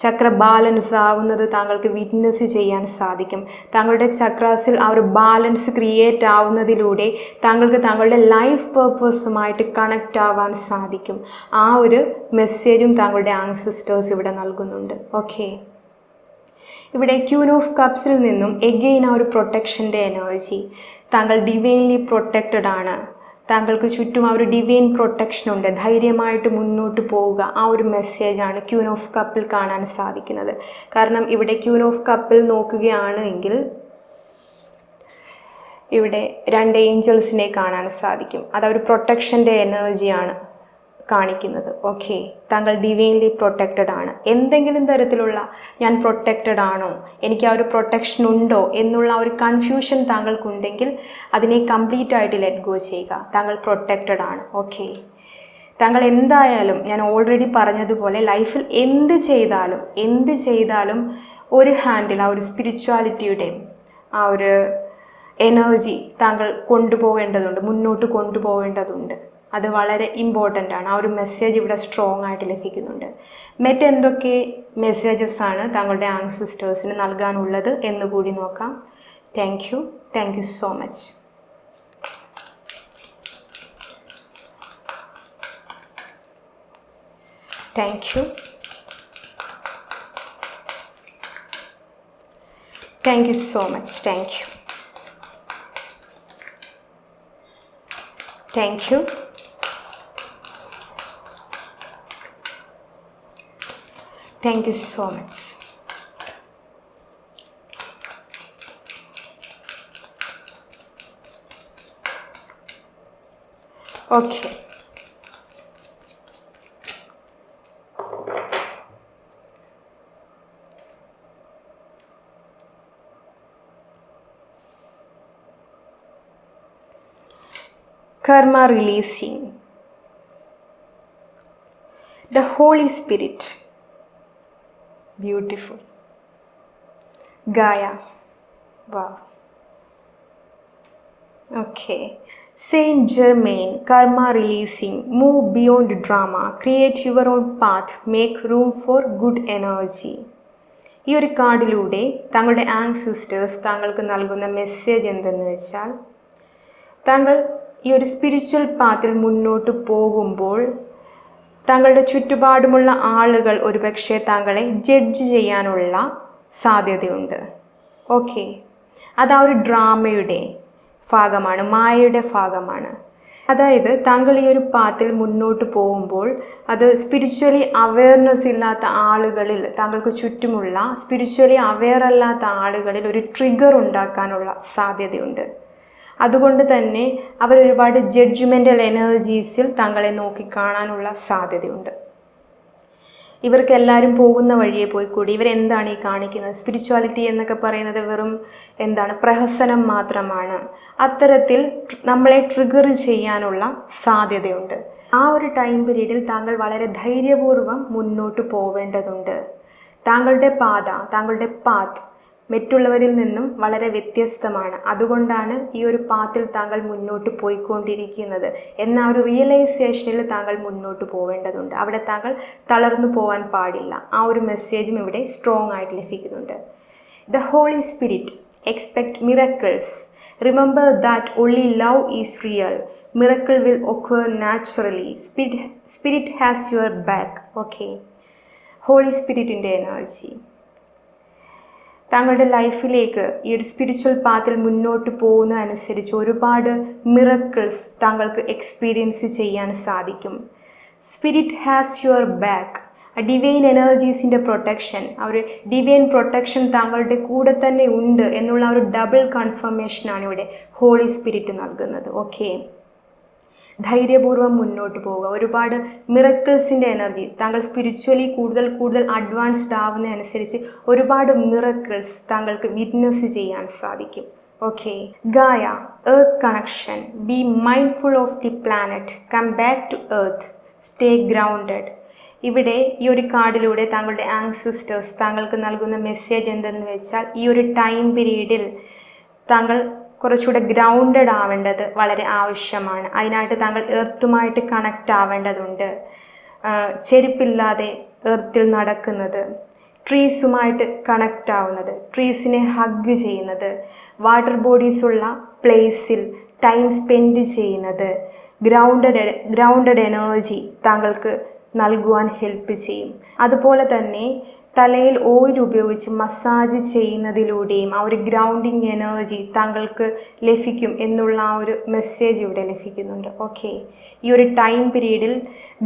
ചക്ര ബാലൻസ് ആവുന്നത് താങ്കൾക്ക് വിറ്റ്നസ് ചെയ്യാൻ സാധിക്കും. താങ്കളുടെ ചക്രാസിൽ ആ ഒരു ബാലൻസ് ക്രിയേറ്റ് ആവുന്നതിലൂടെ താങ്കൾക്ക് താങ്കളുടെ ലൈഫ് പേർപ്പസുമായിട്ട് കണക്റ്റ് ആവാൻ സാധിക്കും. ആ ഒരു മെസ്സേജും താങ്കളുടെ ആൻസിസ്റ്റേഴ്സ് ഇവിടെ നൽകുന്നുണ്ട്. ഓക്കെ, ഇവിടെ ക്യൂൻ ഓഫ് കപ്സിൽ നിന്നും എഗെയിൻ ആ ഒരു പ്രൊട്ടക്ഷൻ്റെ എനർജി. താങ്കൾ ഡിവൈൻലി പ്രൊട്ടക്റ്റഡ് ആണ്. താങ്കൾക്ക് ചുറ്റും ആ ഒരു ഡിവൈൻ പ്രൊട്ടക്ഷൻ ഉണ്ട്. ധൈര്യമായിട്ട് മുന്നോട്ട് പോവുക. ആ ഒരു മെസ്സേജാണ് ക്യൂൻ ഓഫ് കപ്പിൽ കാണാൻ സാധിക്കുന്നത്. കാരണം ഇവിടെ ക്യൂൻ ഓഫ് കപ്പിൽ നോക്കുകയാണ് എങ്കിൽ ഇവിടെ 2 ഏഞ്ചൽസിനെ കാണാൻ സാധിക്കും. അത് ഒരു പ്രൊട്ടക്ഷൻ്റെ എനർജിയാണ് കാണിക്കുന്നത്. ഓക്കെ, താങ്കൾ ഡിവൈൻലി പ്രൊട്ടക്റ്റഡ് ആണ്. എന്തെങ്കിലും തരത്തിലുള്ള ഞാൻ പ്രൊട്ടക്റ്റഡ് ആണോ, എനിക്ക് ആ ഒരു പ്രൊട്ടക്ഷൻ ഉണ്ടോ എന്നുള്ള ഒരു കൺഫ്യൂഷൻ താങ്കൾക്കുണ്ടെങ്കിൽ അതിനെ കംപ്ലീറ്റ് ആയിട്ട് ലെറ്റ് ഗോ ചെയ്യുക. താങ്കൾ പ്രൊട്ടക്റ്റഡ് ആണ്. ഓക്കെ, താങ്കൾ എന്തായാലും ഞാൻ ഓൾറെഡി പറഞ്ഞതുപോലെ ലൈഫിൽ എന്ത് ചെയ്താലും ഒരു ഹാൻഡിൽ ആ ഒരു സ്പിരിച്വാലിറ്റിയുടെ ആ ഒരു എനർജി താങ്കൾ കൊണ്ടുപോകേണ്ടതുണ്ട്, മുന്നോട്ട് കൊണ്ടുപോകേണ്ടതുണ്ട്. അത് വളരെ ഇമ്പോർട്ടൻ്റ് ആണ്. ആ ഒരു മെസ്സേജ് ഇവിടെ സ്ട്രോങ് ആയിട്ട് ലഭിക്കുന്നുണ്ട്. മറ്റെന്തൊക്കെ മെസ്സേജസ് ആണ് താങ്കളുടെ ആൻസിസ്റ്റേഴ്സിന് നൽകാനുള്ളത് എന്ന് കൂടി നോക്കാം. Thank you so much. Thank you so much. Thank U. Thank you so much. Okay. karma releasing, the Holy Spirit, beautiful, Gaia, wow, okay, Saint Germain, karma releasing, move beyond drama, create your own path, make room for good energy. ഈ ഒരു കാർഡിലൂടെ താങ്കളുടെ ancestors താങ്കൾക്ക് നൽകുന്ന message എന്തെന്ന് വെച്ചാൽ, താങ്കൾ ഈ ഒരു സ്പിരിച്വൽ പാത്തിൽ മുന്നോട്ട് പോകുമ്പോൾ താങ്കളുടെ ചുറ്റുപാടുമുള്ള ആളുകൾ ഒരുപക്ഷെ താങ്കളെ ജഡ്ജ് ചെയ്യാനുള്ള സാധ്യതയുണ്ട്. ഓക്കെ, അത് ആ ഒരു ഡ്രാമയുടെ ഭാഗമാണ്, മായയുടെ ഭാഗമാണ്. അതായത് താങ്കൾ ഈ ഒരു പാത്തിൽ മുന്നോട്ട് പോകുമ്പോൾ അത് സ്പിരിച്വലി അവെയർനെസ് ഇല്ലാത്ത ആളുകളിൽ, താങ്കൾക്ക് ചുറ്റുമുള്ള സ്പിരിച്വലി അവെയർ അല്ലാത്ത ആളുകളിൽ ഒരു ട്രിഗർ ഉണ്ടാക്കാനുള്ള സാധ്യതയുണ്ട്. അതുകൊണ്ട് തന്നെ അവരൊരുപാട് ജഡ്ജ്മെൻ്റൽ എനർജീസിൽ താങ്കളെ നോക്കിക്കാണാനുള്ള സാധ്യതയുണ്ട്. ഇവർക്ക് എല്ലാവരും പോകുന്ന വഴിയെ പോയിക്കൂടി, ഇവരെന്താണ് ഈ കാണിക്കുന്നത്, സ്പിരിച്വാലിറ്റി എന്നൊക്കെ പറയുന്നത് വെറും പ്രഹസനം മാത്രമാണ്. അത്തരത്തിൽ നമ്മളെ ട്രിഗർ ചെയ്യാനുള്ള സാധ്യതയുണ്ട്. ആ ഒരു ടൈം പീരീഡിൽ താങ്കൾ വളരെ ധൈര്യപൂർവ്വം മുന്നോട്ട് പോവേണ്ടതുണ്ട്. താങ്കളുടെ പാത, താങ്കളുടെ പാത്ത് മറ്റുള്ളവരിൽ നിന്നും വളരെ വ്യത്യസ്തമാണ്. അതുകൊണ്ടാണ് ഈ ഒരു പാത്തിൽ താങ്കൾ മുന്നോട്ട് പോയിക്കൊണ്ടിരിക്കുന്നത് എന്ന ഒരു റിയലൈസേഷനിൽ താങ്കൾ മുന്നോട്ട് പോവേണ്ടതുണ്ട്. അവിടെ താങ്കൾ തളർന്നു പോകാൻ പാടില്ല. ആ ഒരു മെസ്സേജും ഇവിടെ സ്ട്രോങ് ആയിട്ട് ലഭിക്കുന്നുണ്ട്. The holy spirit, expect miracles, remember that only love is real, miracle will occur naturally, spirit has your back. Okay, holy സ്പിരിറ്റിൻ്റെ എനർജി താങ്കളുടെ ലൈഫിലേക്ക് ഈ ഒരു സ്പിരിച്വൽ പാത്തിൽ മുന്നോട്ട് പോകുന്നതനുസരിച്ച് ഒരുപാട് മിറക്കിൾസ് താങ്കൾക്ക് എക്സ്പീരിയൻസ് ചെയ്യാൻ സാധിക്കും. Spirit has your back, divine എനർജീസിൻ്റെ പ്രൊട്ടക്ഷൻ, ആ ഒരു ഡിവൈൻ പ്രൊട്ടക്ഷൻ താങ്കളുടെ കൂടെ തന്നെ ഉണ്ട് എന്നുള്ള ഒരു ഡബിൾ കൺഫർമേഷനാണ് ഇവിടെ ഹോളി സ്പിരിറ്റ് നൽകുന്നത്. ഓക്കെ, ധൈര്യപൂർവ്വം മുന്നോട്ട് പോവുക. ഒരുപാട് മിറക്കിൾസിൻ്റെ എനർജി, താങ്കൾ സ്പിരിച്വലി കൂടുതൽ അഡ്വാൻസ്ഡ് ആവുന്നതനുസരിച്ച് ഒരുപാട് മിറക്കിൾസ് താങ്കൾക്ക് വിറ്റ്നസ് ചെയ്യാൻ സാധിക്കും. Okay, Gaia, earth connection, be mindful of the planet, come back to earth, stay grounded. ഇവിടെ ഈ ഒരു കാർഡിലൂടെ താങ്കളുടെ ആൻസിസ്റ്റേഴ്സ് താങ്കൾക്ക് നൽകുന്ന മെസ്സേജ് എന്തെന്ന് വെച്ചാൽ, ഈ ഒരു ടൈം പീരീഡിൽ താങ്കൾ കുറച്ചുകൂടെ ഗ്രൗണ്ടഡ് ആവേണ്ടത് വളരെ ആവശ്യമാണ്. അതിനായിട്ട് താങ്കൾ എർത്തുമായിട്ട് കണക്റ്റ് ആവേണ്ടതുണ്ട്. ചെരുപ്പില്ലാതെ എർത്തിൽ നടക്കുന്നത്, ട്രീസുമായിട്ട് കണക്റ്റ് ആവുന്നത്, ട്രീസിനെ ഹഗ് ചെയ്യുന്നത്, വാട്ടർ ബോഡീസുള്ള പ്ലേസിൽ ടൈം സ്പെൻഡ് ചെയ്യുന്നത്, ഗ്രൗണ്ടഡ് എനർജി താങ്കൾക്ക് നൽകുവാൻ ഹെൽപ്പ് ചെയ്യും. അതുപോലെ തന്നെ തലയിൽ ഓയിൽ ഉപയോഗിച്ച് മസാജ് ചെയ്യുന്നതിലൂടെയും ആ ഒരു ഗ്രൗണ്ടിങ് എനർജി താങ്കൾക്ക് ലഭിക്കും എന്നുള്ള ആ ഒരു മെസ്സേജ് ഇവിടെ ലഭിക്കുന്നുണ്ട്. ഓക്കെ, ഈ ഒരു ടൈം പീരീഡിൽ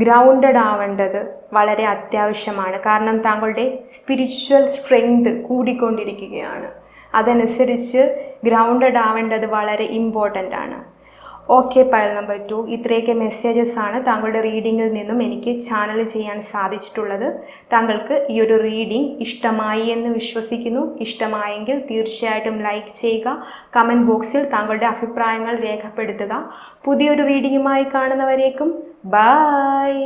ഗ്രൗണ്ടഡ് ആവേണ്ടത് വളരെ അത്യാവശ്യമാണ്. കാരണം താങ്കളുടെ സ്പിരിച്വൽ സ്ട്രെങ്ത് കൂടിക്കൊണ്ടിരിക്കുകയാണ്. അതനുസരിച്ച് ഗ്രൗണ്ടഡ് ആവേണ്ടത് വളരെ ഇമ്പോർട്ടൻ്റ് ആണ്. ഓക്കെ, പൈൽ നമ്പർ 2, ഇത്രയൊക്കെ മെസ്സേജസ് ആണ് താങ്കളുടെ റീഡിങ്ങിൽ നിന്നും എനിക്ക് ചാനൽ ചെയ്യാൻ സാധിച്ചിട്ടുള്ളത്. താങ്കൾക്ക് ഈ ഒരു റീഡിംഗ് ഇഷ്ടമായി എന്ന് വിശ്വസിക്കുന്നു. ഇഷ്ടമായെങ്കിൽ തീർച്ചയായിട്ടും ലൈക്ക് ചെയ്യുക. കമൻറ്റ് ബോക്സിൽ താങ്കളുടെ അഭിപ്രായങ്ങൾ രേഖപ്പെടുത്തുക. പുതിയൊരു റീഡിങ്ങുമായി കാണുന്നവരേക്കും ബൈ.